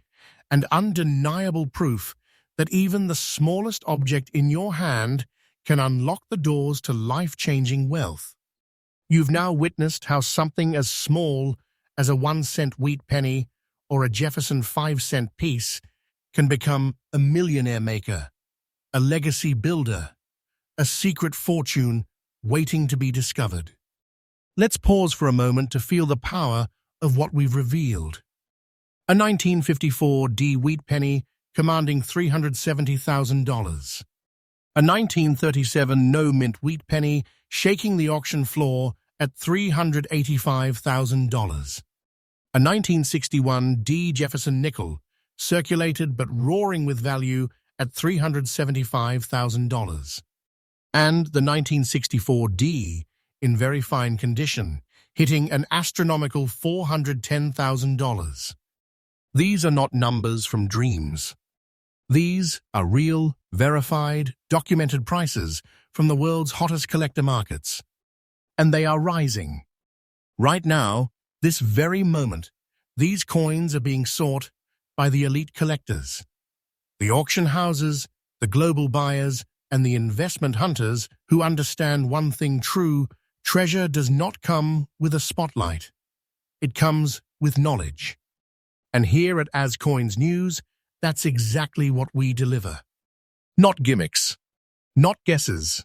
and undeniable proof that even the smallest object in your hand can unlock the doors to life-changing wealth. You've now witnessed how something as small as a 1-cent wheat penny or a Jefferson 5-cent piece can become a millionaire maker, a legacy builder, a secret fortune waiting to be discovered. Let's pause for a moment to feel the power of what we've revealed. A 1954 D wheat penny commanding $370,000. A 1937 no-mint wheat penny shaking the auction floor at $385,000. A 1961 D Jefferson nickel, circulated but roaring with value at $375,000. And the 1964 D, in very fine condition, hitting an astronomical $410,000. These are not numbers from dreams. These are real, verified, documented prices from the world's hottest collector markets. And they are rising. Right now, this very moment, these coins are being sought by the elite collectors. The auction houses, the global buyers, and the investment hunters who understand one thing true: treasure does not come with a spotlight. It comes with knowledge. And here at AsCoins News, that's exactly what we deliver. Not gimmicks, not guesses,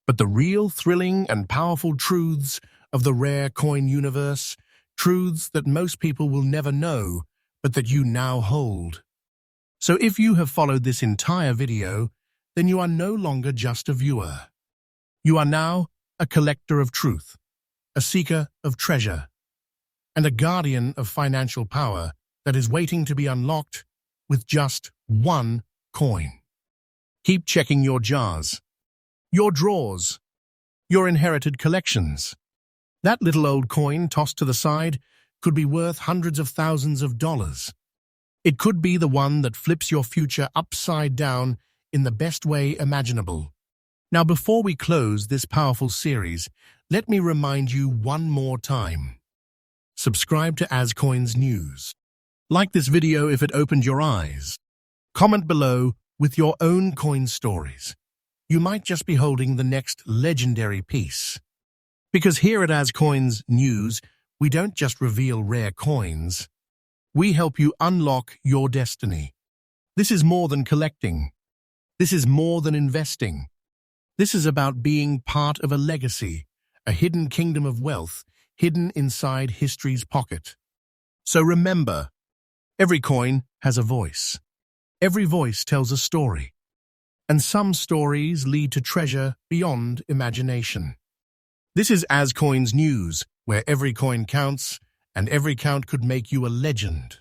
but the real thrilling and powerful truths of the rare coin universe, truths that most people will never know, but that you now hold. So if you have followed this entire video, then you are no longer just a viewer. You are now a collector of truth, a seeker of treasure, and a guardian of financial power that is waiting to be unlocked with just one coin. Keep checking your jars, your drawers, your inherited collections. That little old coin tossed to the side could be worth hundreds of thousands of dollars. It could be the one that flips your future upside down in the best way imaginable. Now, before we close this powerful series, let me remind you one more time. Subscribe to AsCoins News. Like this video if it opened your eyes. Comment below with your own coin stories. You might just be holding the next legendary piece. Because here at AsCoins News, we don't just reveal rare coins. We help you unlock your destiny. This is more than collecting. This is more than investing. This is about being part of a legacy, a hidden kingdom of wealth, hidden inside history's pocket. So remember, every coin has a voice. Every voice tells a story. And some stories lead to treasure beyond imagination. This is AsCoins News, where every coin counts, and every count could make you a legend.